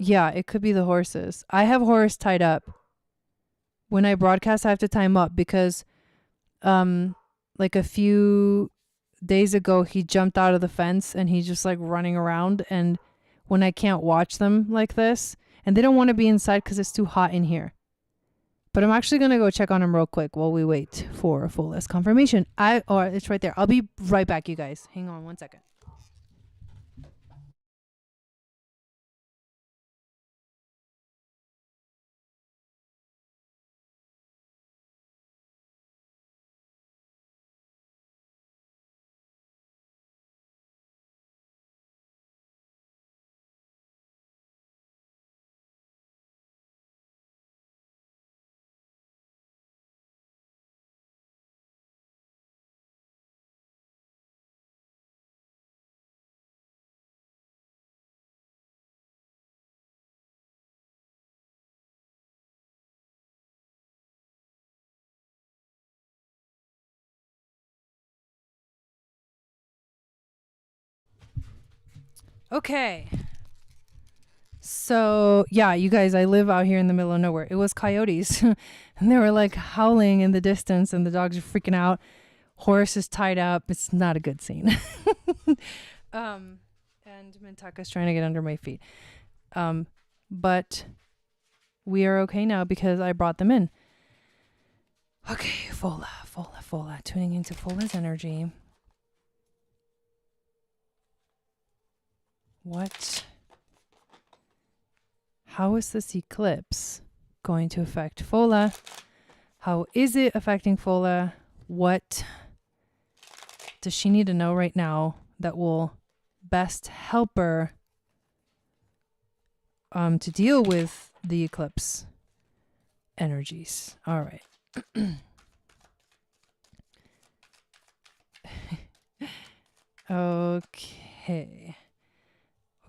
Yeah, it could be the horses. I have Horus tied up. When I broadcast, I have to tie him up because like a few days ago, he jumped out of the fence and he's just like running around. And when I can't watch them like this, and they don't want to be inside because it's too hot in here. But I'm actually going to go check on him real quick while we wait for a full list confirmation. It's right there. I'll be right back, you guys. Hang on one second. Okay. So, yeah, you guys, I live out here in the middle of nowhere. It was coyotes. And they were like howling in the distance and the dogs are freaking out. Horse is tied up. It's not a good scene. And Mintaka's trying to get under my feet. But we are okay now because I brought them in. Okay, Fola. Tuning into Fola's energy. How is this eclipse going to affect Fola? How is it affecting Fola? What does she need to know right now that will best help her to deal with the eclipse energies? All right. Okay.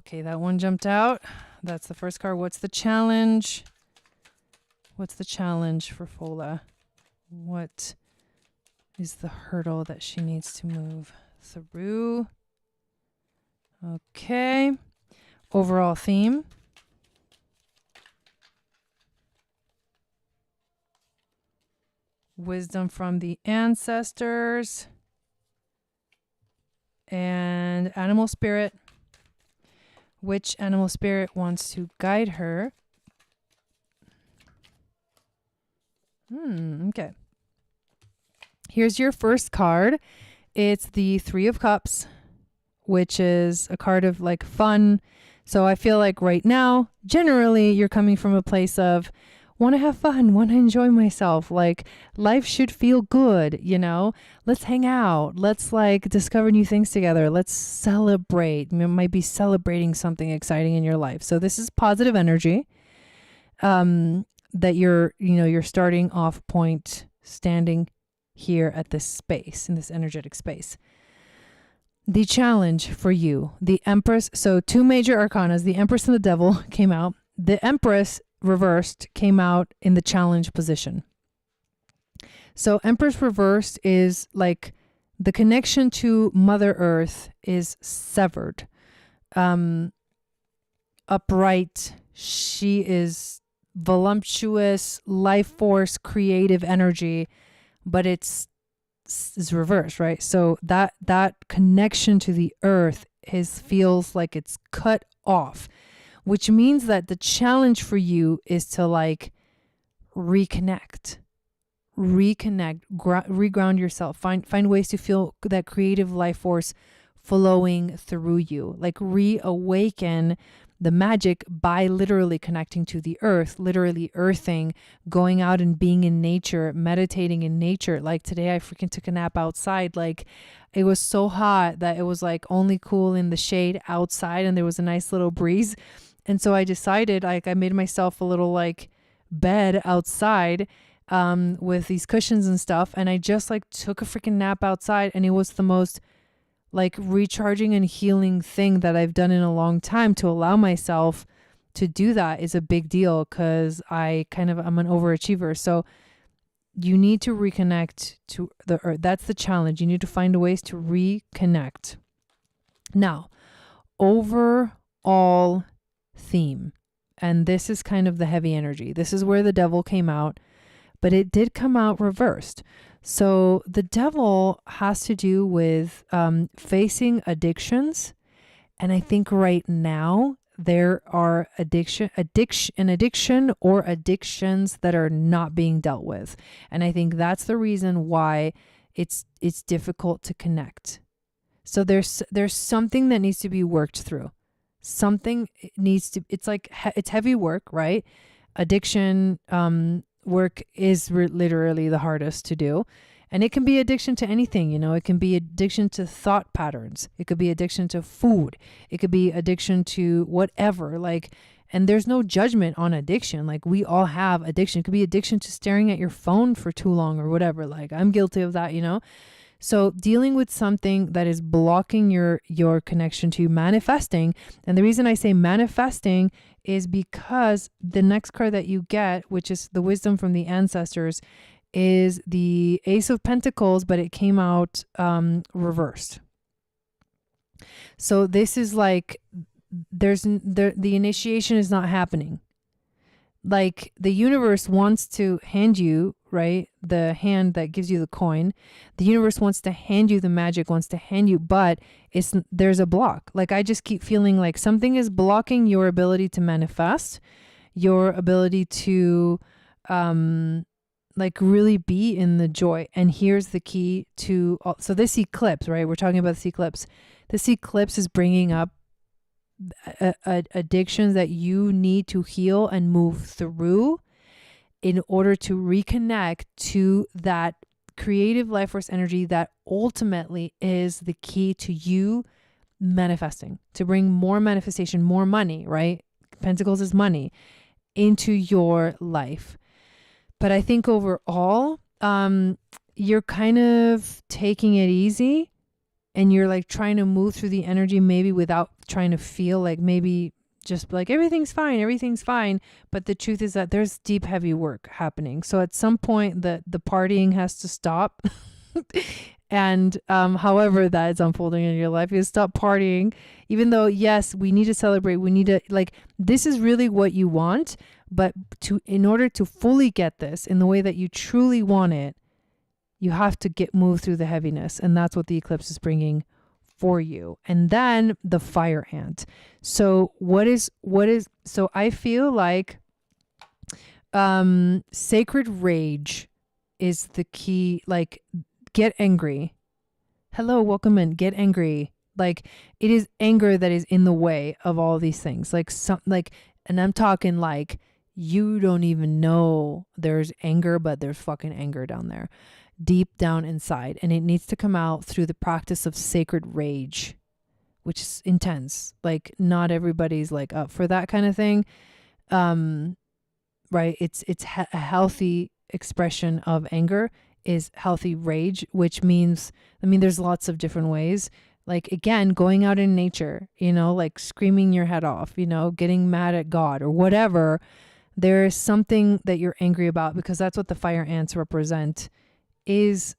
Okay, that one jumped out. That's the first card. What's the challenge? What's the challenge for Fola? What is the hurdle that she needs to move through? Okay. Overall theme. Wisdom from the ancestors. And animal spirit. Which animal spirit wants to guide her? Okay. Here's your first card. It's the Three of Cups, which is a card of like fun. So I feel like right now, generally, you're coming from a place of want to have fun, want to enjoy myself. Like life should feel good, you know? Let's hang out. Let's like discover new things together. Let's celebrate. You might be celebrating something exciting in your life. So this is positive energy. That you're starting off point, standing here at this space, in this energetic space. The challenge for you, the Empress. So 2 major arcanas, the Empress and the Devil came out. The Empress reversed came out in the challenge position. So Empress reversed is like the connection to Mother Earth is severed. Upright, she is voluptuous, life force, creative energy, but it's reversed, right? So that connection to the earth feels like it's cut off, which means that the challenge for you is to like reconnect, reground yourself, find ways to feel that creative life force flowing through you, like reawaken the magic by literally connecting to the earth, literally earthing, going out and being in nature, meditating in nature. Like today I freaking took a nap outside. Like it was so hot that it was like only cool in the shade outside, and there was a nice little breeze. And so I decided, like, I made myself a little like bed outside with these cushions and stuff. And I just like took a freaking nap outside, and it was the most like recharging and healing thing that I've done in a long time. To allow myself to do that is a big deal, because I'm an overachiever. So you need to reconnect to the earth. That's the challenge. You need to find ways to reconnect. Now, overall theme, and this is kind of the heavy energy. This is where the Devil came out, but it did come out reversed. So the Devil has to do with facing addictions. And I think right now there are addiction or addictions that are not being dealt with. And I think that's the reason why it's difficult to connect. So there's something that needs to be worked through. It's heavy work, right? Addiction, work is literally the hardest to do. And it can be addiction to anything, it can be addiction to thought patterns. It could be addiction to food. It could be addiction to whatever, and there's no judgment on addiction. Like we all have addiction. It could be addiction to staring at your phone for too long or whatever. Like I'm guilty of that, So dealing with something that is blocking your connection to manifesting. And the reason I say manifesting is because the next card that you get, which is the wisdom from the ancestors, is the Ace of Pentacles, but it came out reversed. So this is like the initiation is not happening. Like the universe wants to hand you, right? The hand that gives you the coin. The universe wants to hand you the magic, wants to hand you, but there's a block. Like I just keep feeling like something is blocking your ability to manifest, your ability to really be in the joy. And here's the key to, so this eclipse, right? We're talking about this eclipse. This eclipse is bringing up addictions that you need to heal and move through in order to reconnect to that creative life force energy that ultimately is the key to you manifesting, to bring more manifestation, more money, right? Pentacles is money into your life. But I think overall, you're kind of taking it easy, and you're like trying to move through the energy, maybe without trying to feel like maybe just like everything's fine. But the truth is that there's deep, heavy work happening. So at some point the partying has to stop. And however that is unfolding in your life, you stop partying, even though, yes, we need to celebrate. We need to this is really what you want. But in order to fully get this in the way that you truly want it, you have to move through the heaviness. And that's what the eclipse is bringing for you. And then the fire ant. So so I feel like sacred rage is the key. Like get angry. Hello, welcome in. Get angry. Like it is anger that is in the way of all these things. And I'm talking like You don't even know there's anger, but there's fucking anger down there, deep down inside. And it needs to come out through the practice of sacred rage, which is intense. Like, not everybody's like up for that kind of thing. Right. It's a healthy expression of anger is healthy rage, which means, I mean, there's lots of different ways. Like, again, going out in nature, you know, like screaming your head off, you know, getting mad at God or whatever. There is something that you're angry about, because that's what the fire ants represent, is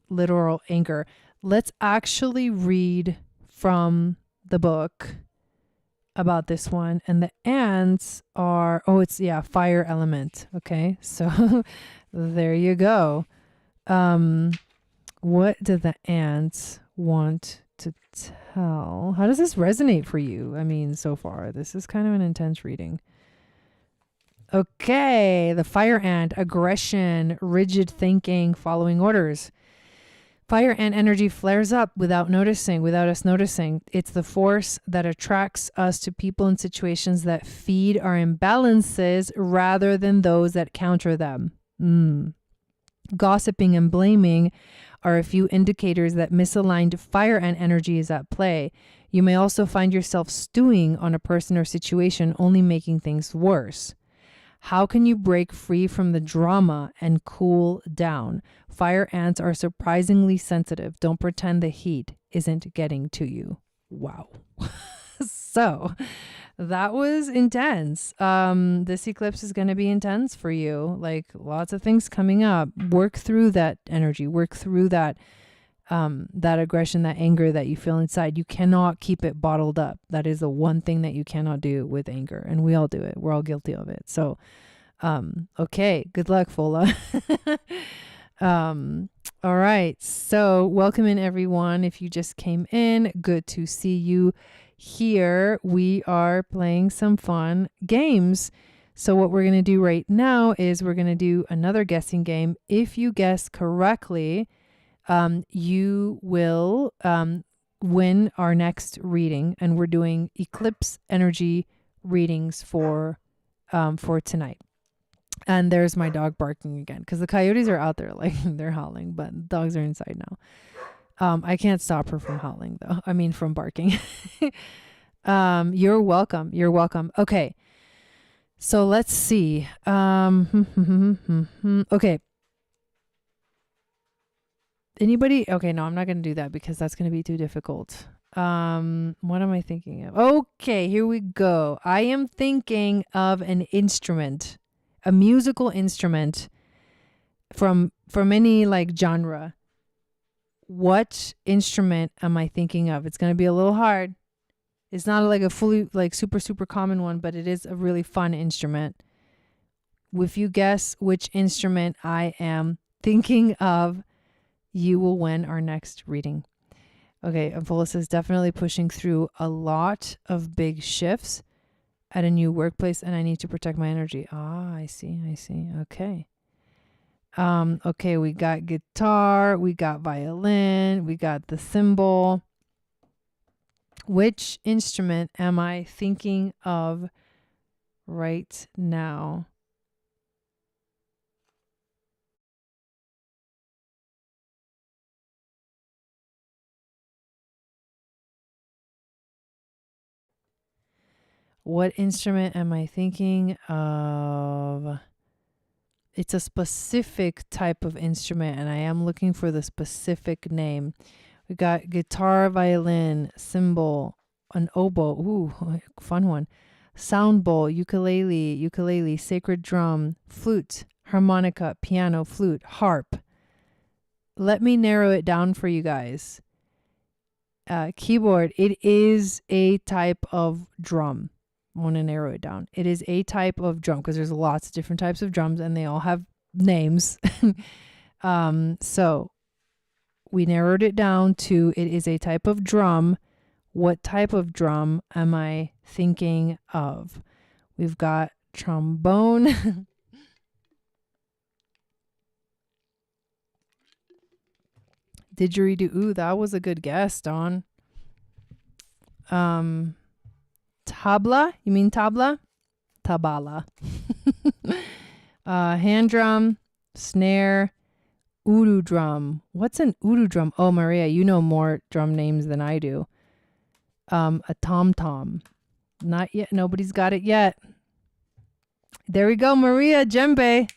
literal anger. Let's actually read from the book about this one. And the ants are, oh, it's, yeah, fire element. Okay. So there you go. What do the ants want to tell? How does this resonate for you? I mean, so far, this is kind of an intense reading. Okay, the fire ant, aggression, rigid thinking, following orders. Fire ant energy flares up without us noticing. It's the force that attracts us to people and situations that feed our imbalances rather than those that counter them. Gossiping and blaming are a few indicators that misaligned fire ant energy is at play. You may also find yourself stewing on a person or situation, only making things worse. How can you break free from the drama and cool down? Fire ants are surprisingly sensitive. Don't pretend the heat isn't getting to you. Wow. So that was intense. This eclipse is going to be intense for you. Like, lots of things coming up. Work through that energy. Work through that that aggression, that anger that you feel inside. You cannot keep it bottled up. That is the one thing that you cannot do with anger. And we all do it. We're all guilty of it. So, okay. Good luck, Fola. All right. So welcome in, everyone. If you just came in, good to see you here. We are playing some fun games. So what we're going to do right now is we're going to do another guessing game. If you guess correctly, you will win our next reading, and we're doing eclipse energy readings for tonight. And there's my dog barking again, because the coyotes are out there, like, they're howling, but the dogs are inside now. I can't stop her from howling, though. I mean, from barking. You're welcome. You're welcome. Okay. So let's see. Okay. Anybody? Okay, no, I'm not going to do that because that's going to be too difficult. What am I thinking of? Okay, here we go. I am thinking of an instrument, a musical instrument from any like genre. What instrument am I thinking of? It's going to be a little hard. It's not like a fully like super common one, but it is a really fun instrument. If you guess which instrument I am thinking of, you will win our next reading. Okay, Avolis is definitely pushing through a lot of big shifts at a new workplace, and I need to protect my energy. Ah, I see. Okay. Okay, we got guitar, we got violin, we got the cymbal. Which instrument am I thinking of right now? What instrument am I thinking of? It's a specific type of instrument, and I am looking for the specific name. We got guitar, violin, cymbal, an oboe. Ooh, fun one. Sound bowl, ukulele, sacred drum, flute, harmonica, piano, flute, harp. Let me narrow it down for you guys. Keyboard, it is a type of drum. I want to narrow it down. It is a type of drum, because there's lots of different types of drums and they all have names. So we narrowed it down to it is a type of drum. What type of drum am I thinking of? We've got trombone. Didgeridoo. Ooh, that was a good guess, Dawn. Tabla? You mean tabla? Tabala. Hand drum, snare, udu drum. What's an udu drum? Oh, Maria, you know more drum names than I do. A tom-tom. Not yet. Nobody's got it yet. There we go, Maria djembe.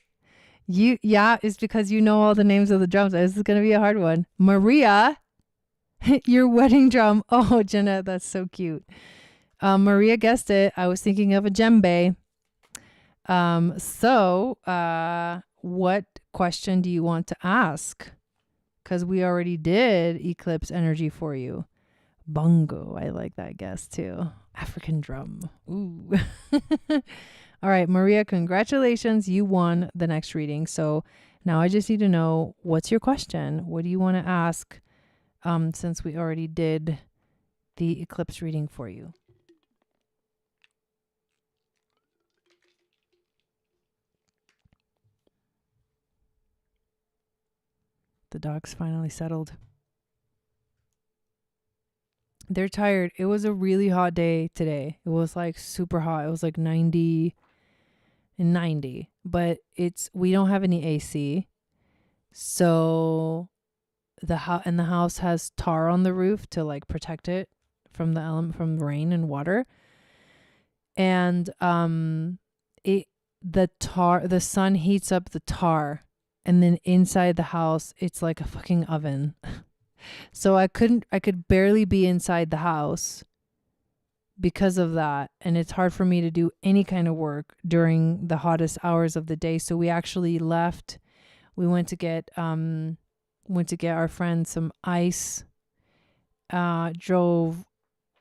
Yeah, it's because you know all the names of the drums. This is going to be a hard one. Maria, your wedding drum. Oh, Jeanette, that's so cute. Maria guessed it. I was thinking of a djembe. What question do you want to ask? Because we already did eclipse energy for you. Bongo. I like that guess too. African drum. Ooh. All right, Maria, congratulations. You won the next reading. So now I just need to know, what's your question? What do you want to ask? Since we already did the eclipse reading for you. The dog's finally settled. They're tired. It was a really hot day today. It was like super hot. It was like 90 and 90, but we don't have any AC. So the house has tar on the roof to like protect it from from rain and water. And the sun heats up the tar, and then inside the house it's like a fucking oven. So I could barely be inside the house because of that. And it's hard for me to do any kind of work during the hottest hours of the day. So we actually left. We went to get our friend some ice. Drove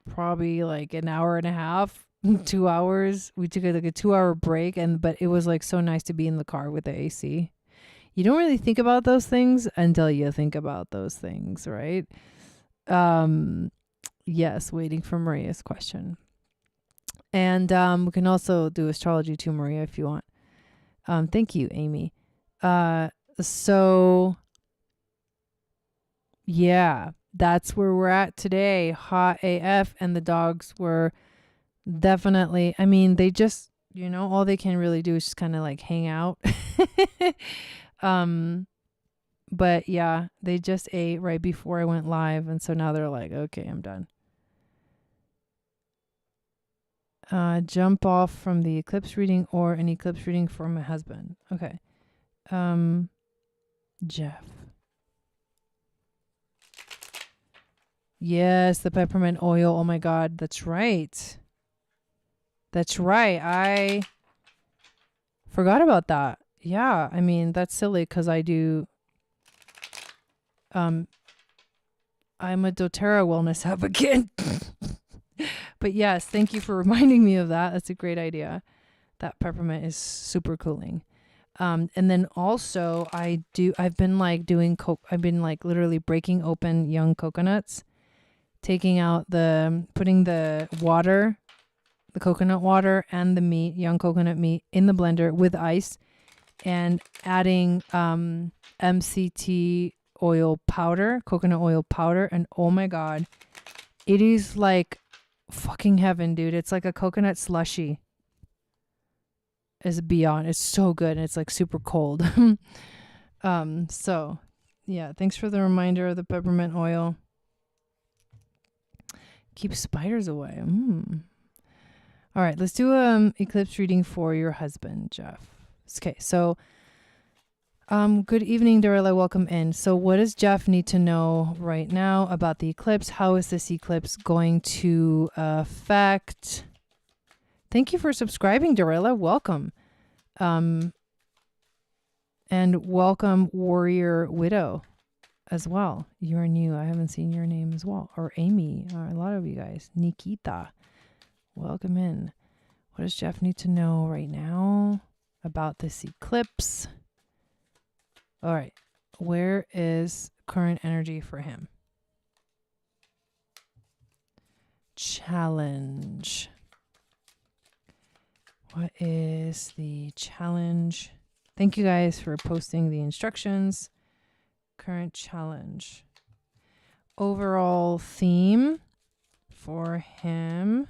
probably like an hour and a half, 2 hours. We took like a 2-hour break, but it was like so nice to be in the car with the AC. You don't really think about those things until you think about those things, right? Yes, waiting for Maria's question. And we can also do astrology too, Maria, if you want. Thank you, Amy. So yeah, that's where we're at today. Hot AF, and the dogs were definitely, I mean, they just, all they can really do is just kind of like hang out. But yeah, they just ate right before I went live, and so now they're like, okay, I'm done. Jump off from the eclipse reading or an eclipse reading for my husband. Okay. Jeff. Yes, the peppermint oil. Oh my God, that's right. That's right. I forgot about that. Yeah, I mean, that's silly because I do. I'm a doTERRA wellness advocate. But yes, thank you for reminding me of that. That's a great idea. That peppermint is super cooling. And then also I've been like I've been like literally breaking open young coconuts, putting the water, the coconut water and the meat, young coconut meat, in the blender with ice, and adding MCT oil powder, coconut oil powder. And oh my God, it is like fucking heaven, dude. It's like a coconut slushy. It's beyond. It's so good, and it's like super cold. So yeah, thanks for the reminder of the peppermint oil. Keep spiders away. All right, let's do eclipse reading for your husband, Jeff. Okay, so good evening, Dorilla. Welcome in. So what does Jeff need to know right now about the eclipse? How is this eclipse going to affect? Thank you for subscribing, Dorilla. Welcome. And welcome, Warrior Widow, as well. You're new. I haven't seen your name as well. Or Amy, or a lot of you guys. Nikita, welcome in. What does Jeff need to know right now about this eclipse? All right. Where is current energy for him? Challenge. What is the challenge? Thank you guys for posting the instructions. Current challenge. Overall theme for him.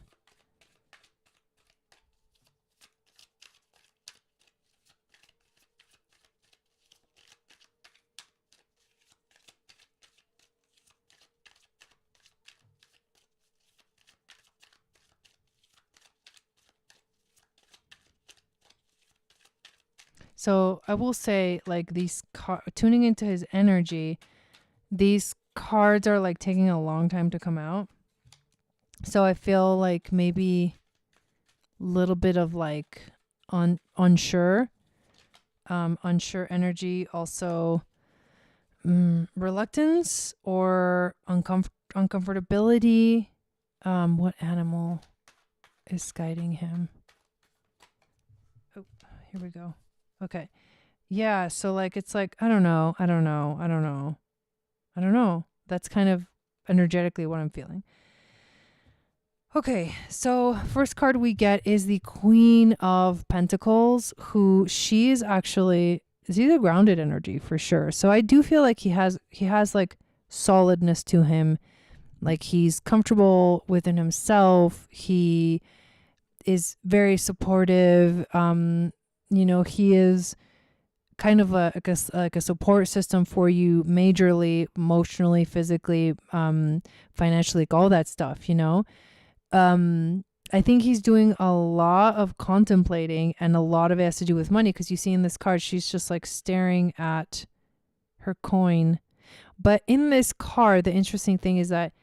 So I will say, like, tuning into his energy, these cards are like taking a long time to come out. So I feel like maybe a little bit of like unsure energy. Also, reluctance or uncomfortability. What animal is guiding him? Oh, here we go. Okay. Yeah. So like, it's like, I don't know. That's kind of energetically what I'm feeling. Okay, so first card we get is the Queen of Pentacles, who she is either grounded energy for sure. So I do feel like he has like solidness to him, like he's comfortable within himself. He is very supportive. He is kind of like a support system for you, majorly, emotionally, physically, financially, like all that stuff, I think he's doing a lot of contemplating, and a lot of it has to do with money, because you see in this card, she's just like staring at her coin. But in this card, the interesting thing is that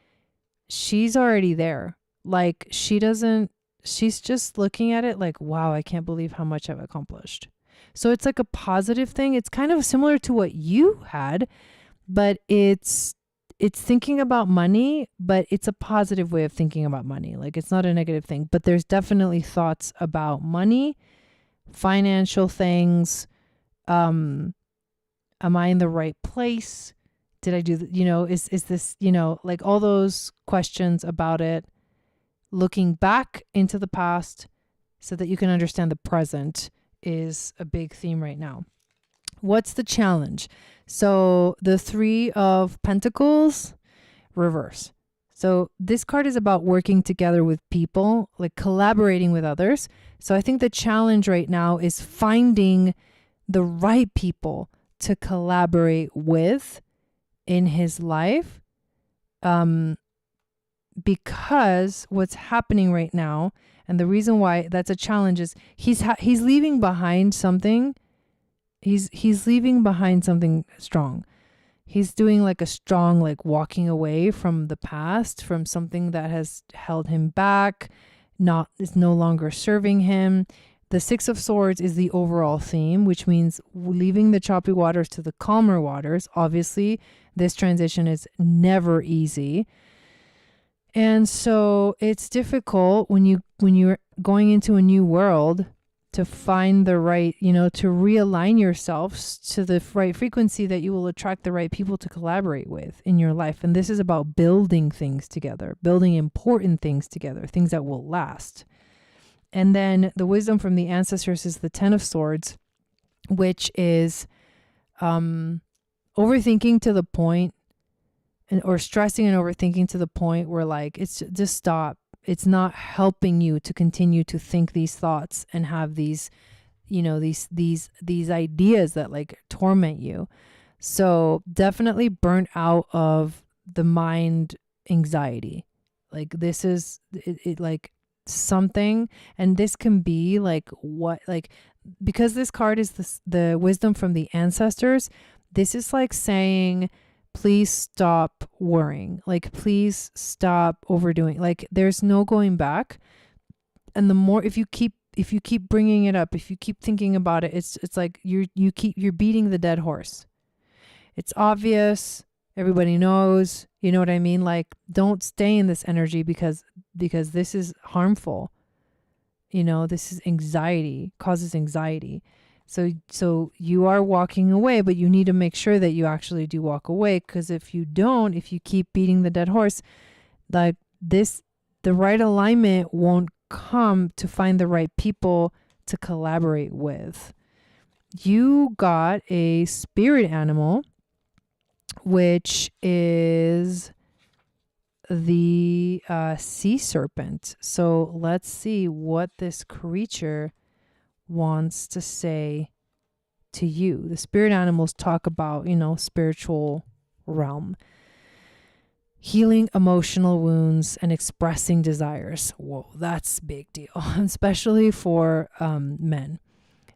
she's already there. Like she's just looking at it like, wow, I can't believe how much I've accomplished. So it's like a positive thing. It's kind of similar to what you had, but it's thinking about money, but it's a positive way of thinking about money. Like it's not a negative thing, but there's definitely thoughts about money, financial things. Am I in the right place? Did I do, is this, like all those questions about it, looking back into the past so that you can understand the present is a big theme right now. What's the challenge? So the Three of Pentacles, reverse. So this card is about working together with people, like collaborating with others. So I think the challenge right now is finding the right people to collaborate with in his life. Because what's happening right now, and the reason why that's a challenge, is he's leaving behind something. He's leaving behind something strong. He's doing like a strong, like walking away from the past, from something that has held him back, is no longer serving him. The Six of Swords is the overall theme, which means leaving the choppy waters to the calmer waters. Obviously, this transition is never easy. And so it's difficult when you're going into a new world to find the right, to realign yourselves to the right frequency that you will attract the right people to collaborate with in your life. And this is about building things together, building important things together, things that will last. And then the wisdom from the ancestors is the Ten of Swords, which is overthinking to the point, or stressing and overthinking to the point where like, it's just stop. It's not helping you to continue to think these thoughts and have these, these ideas that like torment you. So definitely burnt out of the mind anxiety. Like this is it like something, and this can be like because this card is the wisdom from the ancestors. This is like saying, please stop worrying. Like, please stop overdoing. Like, there's no going back. And the more, if you keep bringing it up, if you keep thinking about it, it's like you're beating the dead horse. It's obvious. Everybody knows. You know what I mean? Like, don't stay in this energy because this is harmful. This is anxiety, causes anxiety. So you are walking away, but you need to make sure that you actually do walk away, because if you keep beating the dead horse, like this, the right alignment won't come to find the right people to collaborate with. You got a spirit animal, which is the sea serpent. So let's see what this creature wants to say to you. The spirit animals talk about, spiritual realm, healing emotional wounds, and expressing desires. Whoa, that's a big deal, especially for men.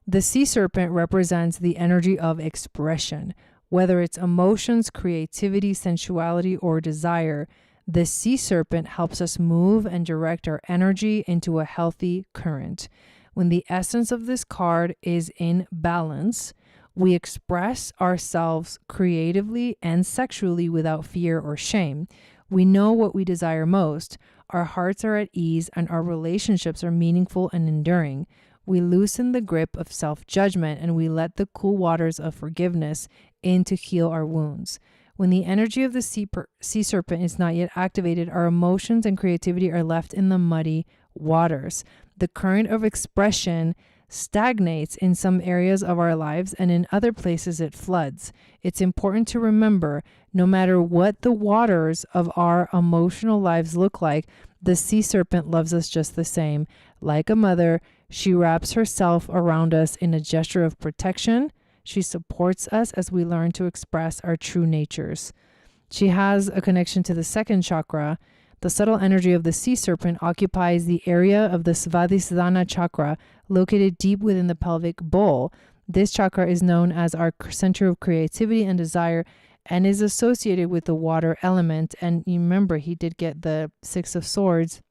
The sea serpent represents the energy of expression. Whether it's emotions, creativity, sensuality, or desire, the sea serpent helps us move and direct our energy into a healthy current. When the essence of this card is in balance, we express ourselves creatively and sexually without fear or shame. We know what we desire most. Our hearts are at ease and our relationships are meaningful and enduring. We loosen the grip of self-judgment and we let the cool waters of forgiveness in to heal our wounds. When the energy of the sea serpent is not yet activated, our emotions and creativity are left in the muddy waters. The current of expression stagnates in some areas of our lives and in other places it floods. It's important to remember, no matter what the waters of our emotional lives look like, the sea serpent loves us just the same. Like a mother, she wraps herself around us in a gesture of protection. She supports us as we learn to express our true natures. She has a connection to the second chakra. The subtle energy of the sea serpent occupies the area of the Svadhisthana chakra, located deep within the pelvic bowl. This chakra is known as our center of creativity and desire and is associated with the water element. And you remember, he did get the Six of Swords,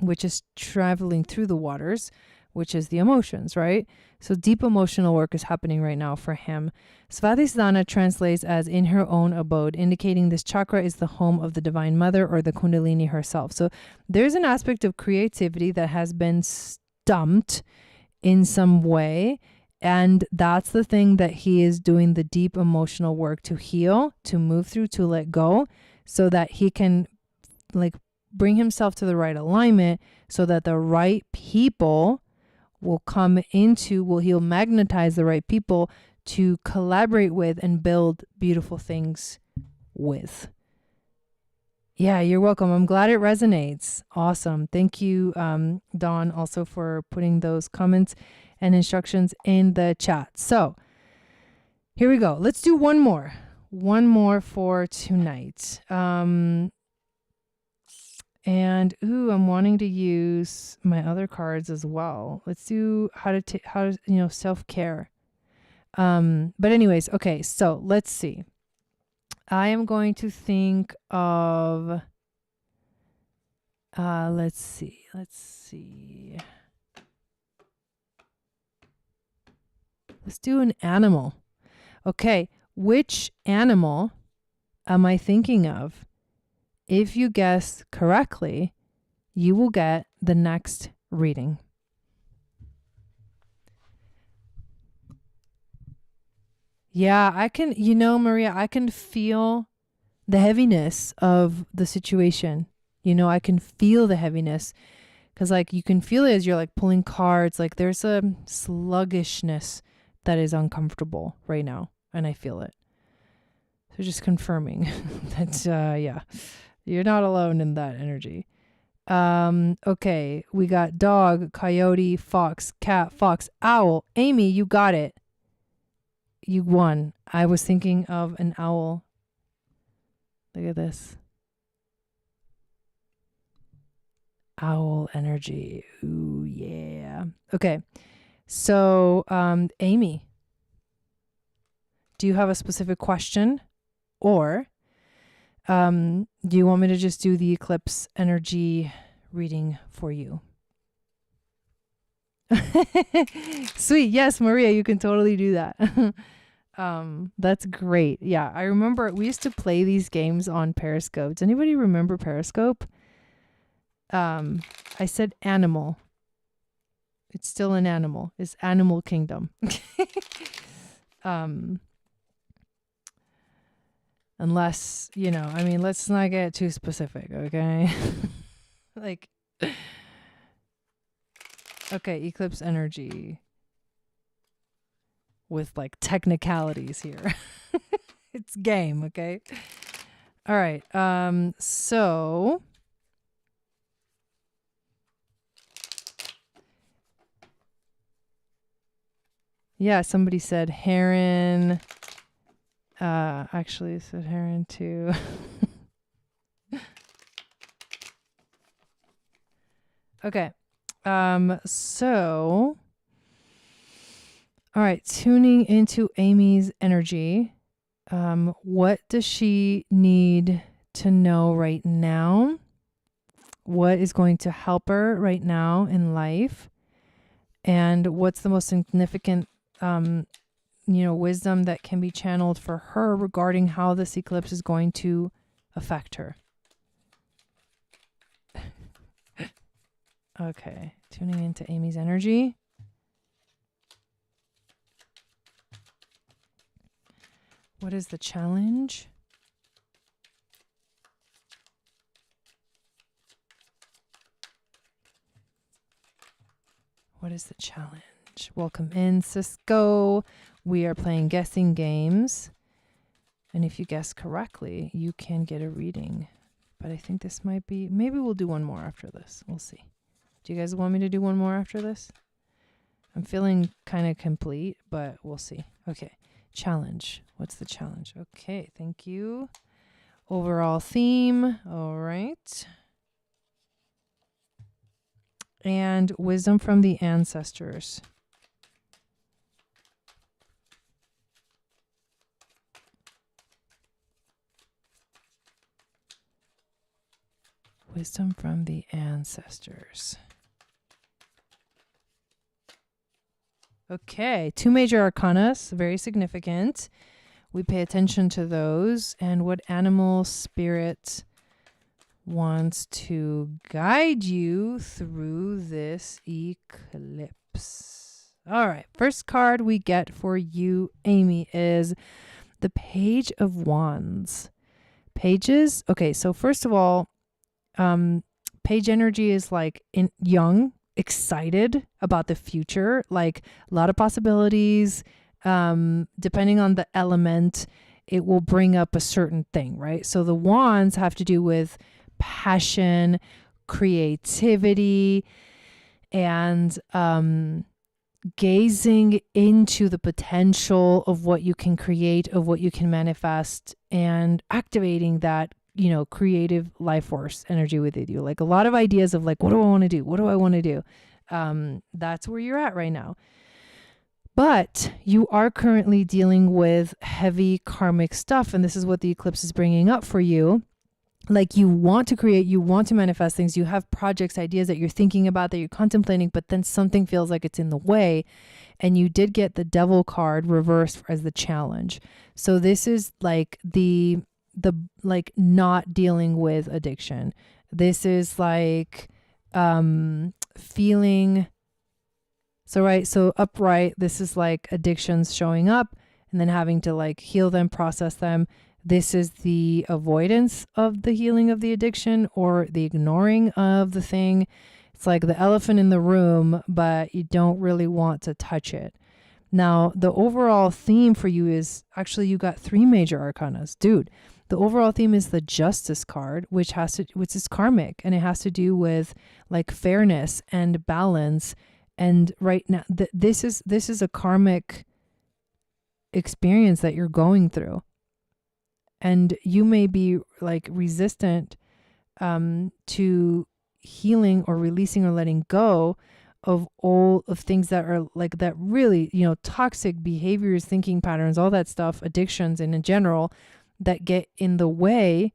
which is traveling through the waters, which is the emotions, right? So deep emotional work is happening right now for him. Svadhisthana translates as in her own abode, indicating this chakra is the home of the Divine Mother or the Kundalini herself. So there's an aspect of creativity that has been stumped in some way. And that's the thing that he is doing the deep emotional work to heal, to move through, to let go, so that he can like bring himself to the right alignment, so that the right people will come into, he'll magnetize the right people to collaborate with and build beautiful things with. Yeah, you're welcome. I'm glad it resonates. Awesome. Thank you, Dawn, also for putting those comments and instructions in the chat. So here we go. Let's do one more for tonight. And I'm wanting to use my other cards as well. Let's do self-care. But anyways, okay, so let's see. I am going to think of, let's see. Let's do an animal. Okay, which animal am I thinking of? If you guess correctly, you will get the next reading. Yeah, I can, Maria, I can feel the heaviness of the situation. I can feel the heaviness because you can feel it as you're pulling cards. There's a sluggishness that is uncomfortable right now. And I feel it. So just confirming that, you're not alone in that energy. Okay, we got dog, coyote, fox, cat, fox, owl. Amy, you got it. You won. I was thinking of an owl. Look at this. Owl energy. Ooh, yeah. Okay. So, Amy, do you have a specific question? Or do you want me to just do the eclipse energy reading for you? Sweet. Yes, Maria, you can totally do that. That's great. Yeah, I remember we used to play these games on Periscope. Does anybody remember Periscope? I said animal. It's still an animal. It's Animal Kingdom. Unless, let's not get too specific, okay? Okay, eclipse energy with technicalities here. It's game, okay? All right. So yeah, somebody said heron. Actually, it said heron too. Okay. So All right, tuning into Amy's energy. What does she need to know right now? What is going to help her right now in life? And what's the most significant, wisdom that can be channeled for her regarding how this eclipse is going to affect her? Okay, tuning into Amy's energy. What is the challenge? What is the challenge? Welcome in, Cisco. We are playing guessing games. And if you guess correctly, you can get a reading. But I think this might be, maybe we'll do one more after this. We'll see. Do you guys want me to do one more after this? I'm feeling kind of complete, but we'll see. Okay. Challenge. What's the challenge? Okay. Thank you. Overall theme. All right. And wisdom from the ancestors. Wisdom from the ancestors. Okay, 2 major arcanas, very significant. We pay attention to those and what animal spirit wants to guide you through this eclipse. All right, first card we get for you, Amy, is the Page of Wands. Pages, okay, so first of all, page energy is like young, excited about the future, like a lot of possibilities. Depending on the element, it will bring up a certain thing, right? So the wands have to do with passion, creativity, and gazing into the potential of what you can create, of what you can manifest, and activating that creative life force energy within you. Like a lot of ideas of like, what do I want to do? What do I want to do? That's where you're at right now. But you are currently dealing with heavy karmic stuff. And this is what the eclipse is bringing up for you. Like you want to create, you want to manifest things. You have projects, ideas that you're thinking about, that you're contemplating, but then something feels like it's in the way. And you did get the Devil card reversed as the challenge. So this is like the like not dealing with addiction. This is like feeling so upright. This is like addictions showing up and then having to like heal them, process them. This is the avoidance of the healing of the addiction or the ignoring of the thing. It's like the elephant in the room, but you don't really want to touch it. Now, the overall theme for you is actually you got 3 major arcanas. Dude, the overall theme is the Justice card, which is karmic, and it has to do with like fairness and balance. And right now, this is a karmic experience that you're going through. And you may be like resistant to healing or releasing or letting go of all of things that are like that really, toxic behaviors, thinking patterns, all that stuff, addictions, and in general, that get in the way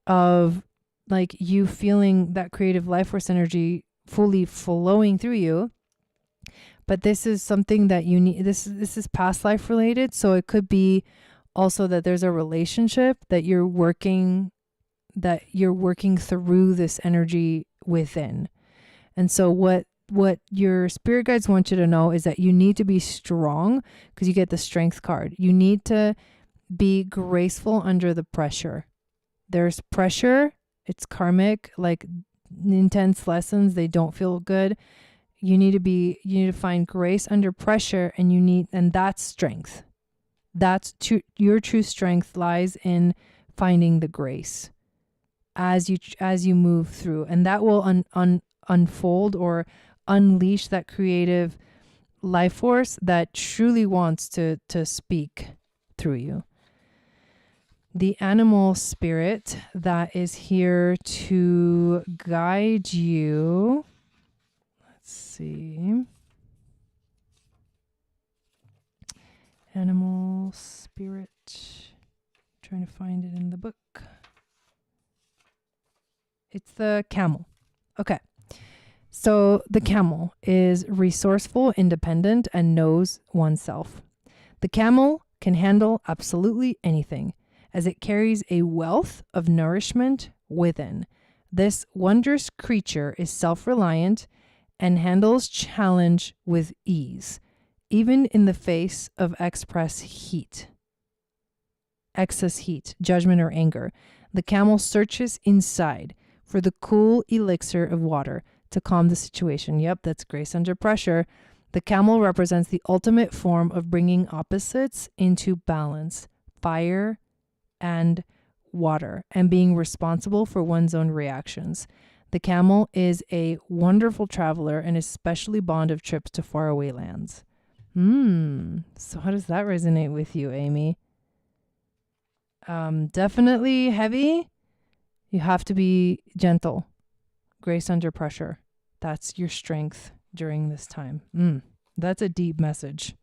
of like you feeling that creative life force energy fully flowing through you. But this is something that you need. This is past life related. So it could be also that there's a relationship that you're working through this energy within. And so what your spirit guides want you to know is that you need to be strong, because you get the Strength card. You need to be graceful under the pressure. There's pressure. It's karmic, like intense lessons. They don't feel good. You need to find grace under pressure, and that's strength. Your true strength lies in finding the grace as you move through, and that will unfold or unleash that creative life force that truly wants to speak through you. The animal spirit that is here to guide you. Let's see. Animal spirit. Trying to find it in the book. It's the camel. Okay. So the camel is resourceful, independent, and knows oneself. The camel can handle absolutely anything, as it carries a wealth of nourishment within. This wondrous creature is self-reliant and handles challenge with ease, even in the face of excess heat, judgment, or anger. The camel searches inside for the cool elixir of water to calm the situation. Yep, that's grace under pressure. The camel represents the ultimate form of bringing opposites into balance, fire and water, and being responsible for one's own reactions. The camel is a wonderful traveler and is especially fond of trips to faraway lands. So how does that resonate with you, Amy? Definitely heavy. You have to be gentle. Grace under pressure. That's your strength during this time. That's a deep message.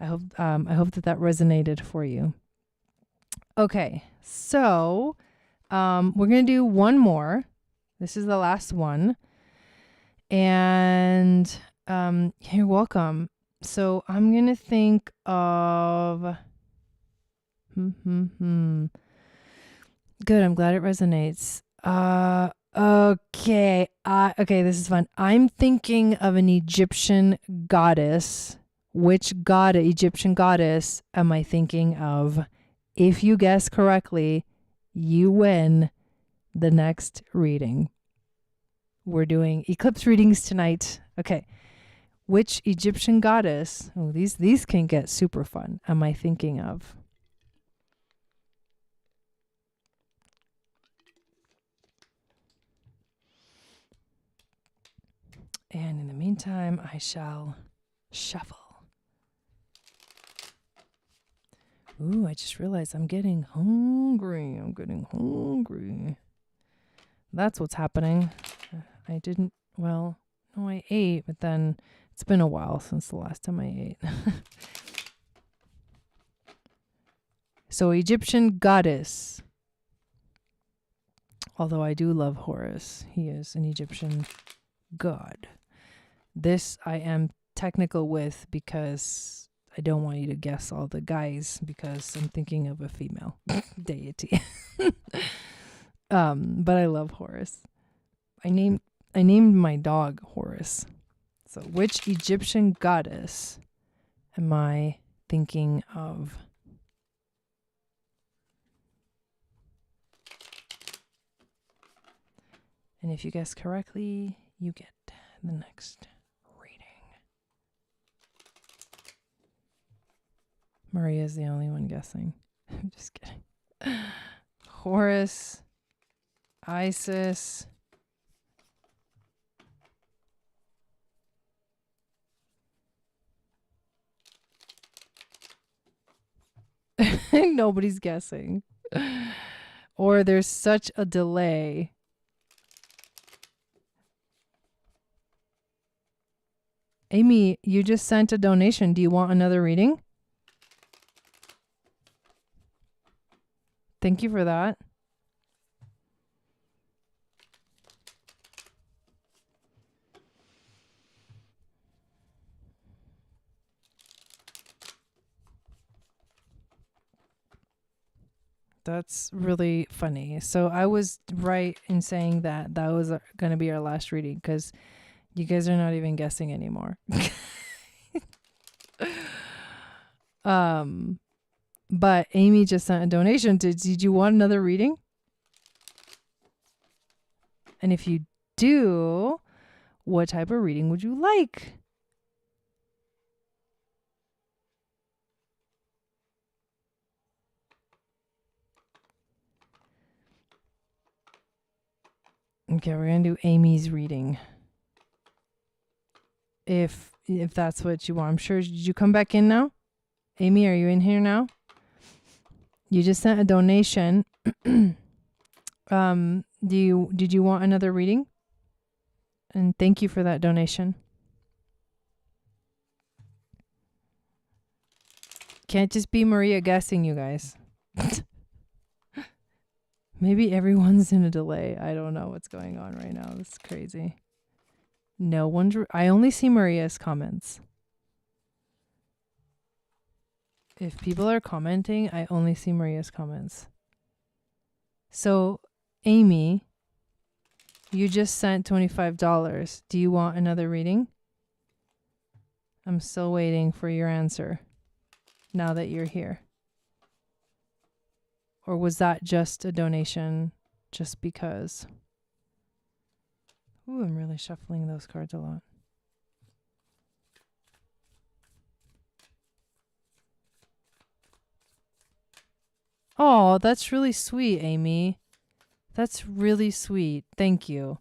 I hope that resonated for you. Okay, so we're gonna do one more. This is the last one, and you're welcome. So I'm gonna think of. Good. I'm glad it resonates. Okay. Okay. This is fun. I'm thinking of an Egyptian goddess. Which Egyptian goddess am I thinking of? If you guess correctly, you win the next reading. We're doing eclipse readings tonight. Okay. Which Egyptian goddess? Oh, these can get super fun. Am I thinking of? And in the meantime, I shall shuffle. Ooh, I just realized I'm getting hungry. That's what's happening. I ate, but then it's been a while since the last time I ate. So Egyptian goddess. Although I do love Horus. He is an Egyptian god. This I am technical with because I don't want you to guess all the guys because I'm thinking of a female deity. But I love Horus. I named my dog Horus. So which Egyptian goddess am I thinking of? And if you guess correctly, you get the next reading. Maria's the only one guessing. I'm just kidding. Horus, Isis, nobody's guessing. Or there's such a delay. Amy, you just sent a donation. Do you want another reading? Thank you for that. That's really funny. So I was right in saying that was going to be our last reading because you guys are not even guessing anymore. But Amy just sent a donation. Did you want another reading? And if you do, what type of reading would you like? Okay, we're going to do Amy's reading. If that's what you want. I'm sure. Did you come back in now? Amy, are you in here now? You just sent a donation. Did you want another reading? And thank you for that donation. can't just be Maria guessing, you guys. Maybe everyone's in a delay. I don't know what's going on right now. This is crazy. No one's... I only see Maria's comments. If people are commenting, I only see Maria's comments. So, Amy, you just sent $25. Do you want another reading? I'm still waiting for your answer now that you're here. Or was that just a donation just because? Ooh, I'm really shuffling those cards a lot. Oh, that's really sweet, Amy. That's really sweet. Thank you.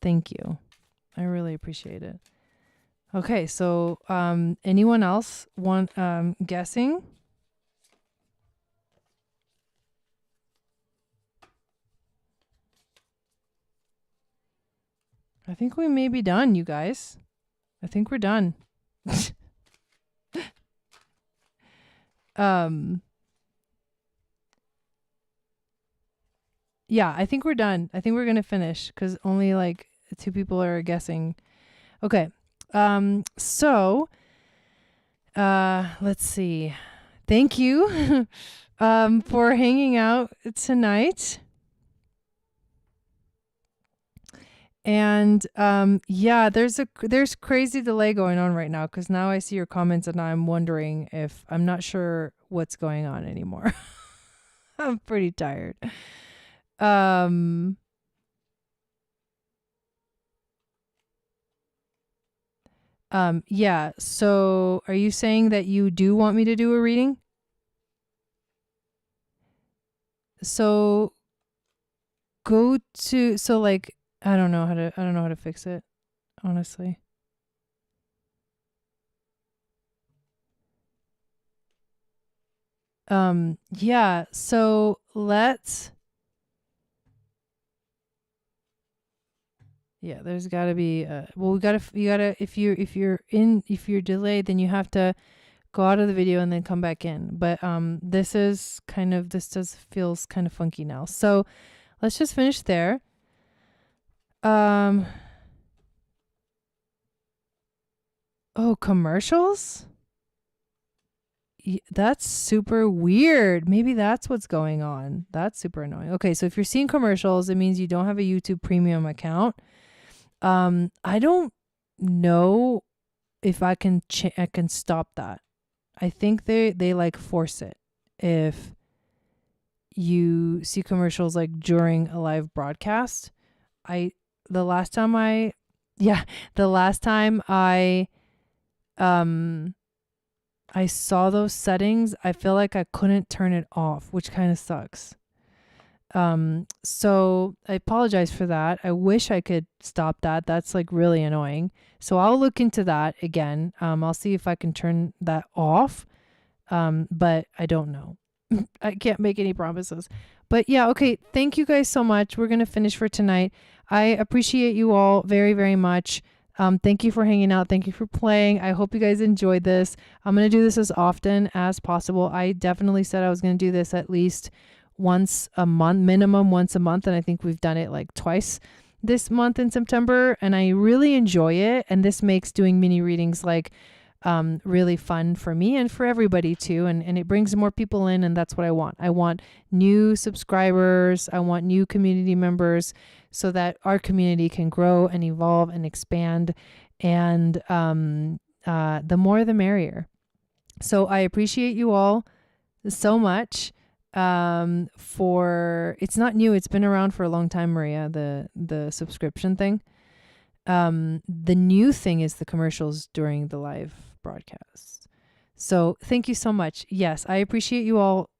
Thank you. I really appreciate it. Okay, so anyone else want guessing? I think we may be done, you guys. I think we're done. Yeah, I think we're done. I think we're gonna finish because only like 2 people are guessing. Okay. So let's see. Thank you for hanging out tonight. And yeah, there's crazy delay going on right now because now I see your comments and I'm wondering if I'm not sure what's going on anymore. I'm pretty tired. Yeah, so are you saying that you do want me to do a reading? So go to, so like, I don't know how to fix it, honestly. Yeah, so let's, yeah, there's gotta be, well, you gotta, if you're delayed, then you have to go out of the video and then come back in. But, this feels kind of funky now. So let's just finish there. Oh, commercials? That's super weird. Maybe that's what's going on. That's super annoying. Okay, so if you're seeing commercials, it means you don't have a YouTube premium account. I don't know if I can stop that. I think they like force it if you see commercials like during a live broadcast. The last time I saw those settings, I feel like I couldn't turn it off, which kind of sucks. So I apologize for that. I wish I could stop that. That's like really annoying. So I'll look into that again. I'll see if I can turn that off. But I don't know. I can't make any promises. But yeah, okay. Thank you guys so much. We're going to finish for tonight. I appreciate you all very, very much. Thank you for hanging out. Thank you for playing. I hope you guys enjoyed this. I'm going to do this as often as possible. I definitely said I was going to do this at least once a month, minimum once a month. And I think we've done it like twice this month in September. And I really enjoy it. And this makes doing mini readings like really fun for me and for everybody too. And it brings more people in. And that's what I want. I want new subscribers. I want new community members so that our community can grow and evolve and expand. And the more, the merrier. So I appreciate you all so much. It's not new. It's been around for a long time, Maria, the subscription thing. The new thing is the commercials during the live broadcast. So thank you so much. Yes, I appreciate you all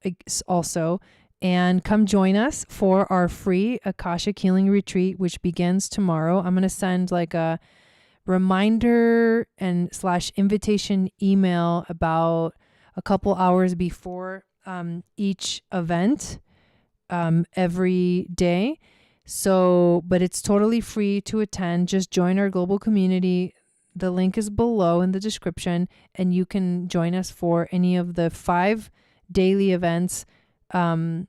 also. And come join us for our free Akashic Healing Retreat, which begins tomorrow. I'm going to send like a reminder and / invitation email about a couple hours before each event every day. So, but it's totally free to attend. Just join our global community. the link is below in the description, and you can join us for any of the 5 daily events, 1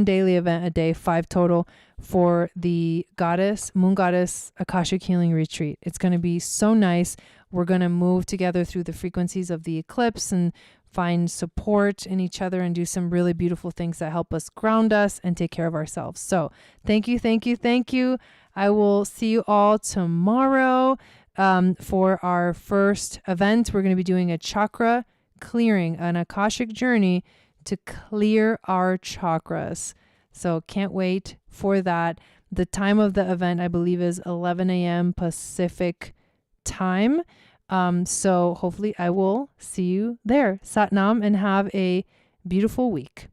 daily event a day, 5 total, for the Moon Goddess Akashic Healing Retreat. It's going to be so nice. We're going to move together through the frequencies of the eclipse and find support in each other and do some really beautiful things that help us ground us and take care of ourselves. So thank you, thank you, thank you. I will see you all tomorrow for our first event. We're going to be doing a chakra clearing, an Akashic journey to clear our chakras. So can't wait for that. The time of the event, I believe, is 11 a.m. Pacific time. So hopefully I will see you there. Sat Nam, and have a beautiful week.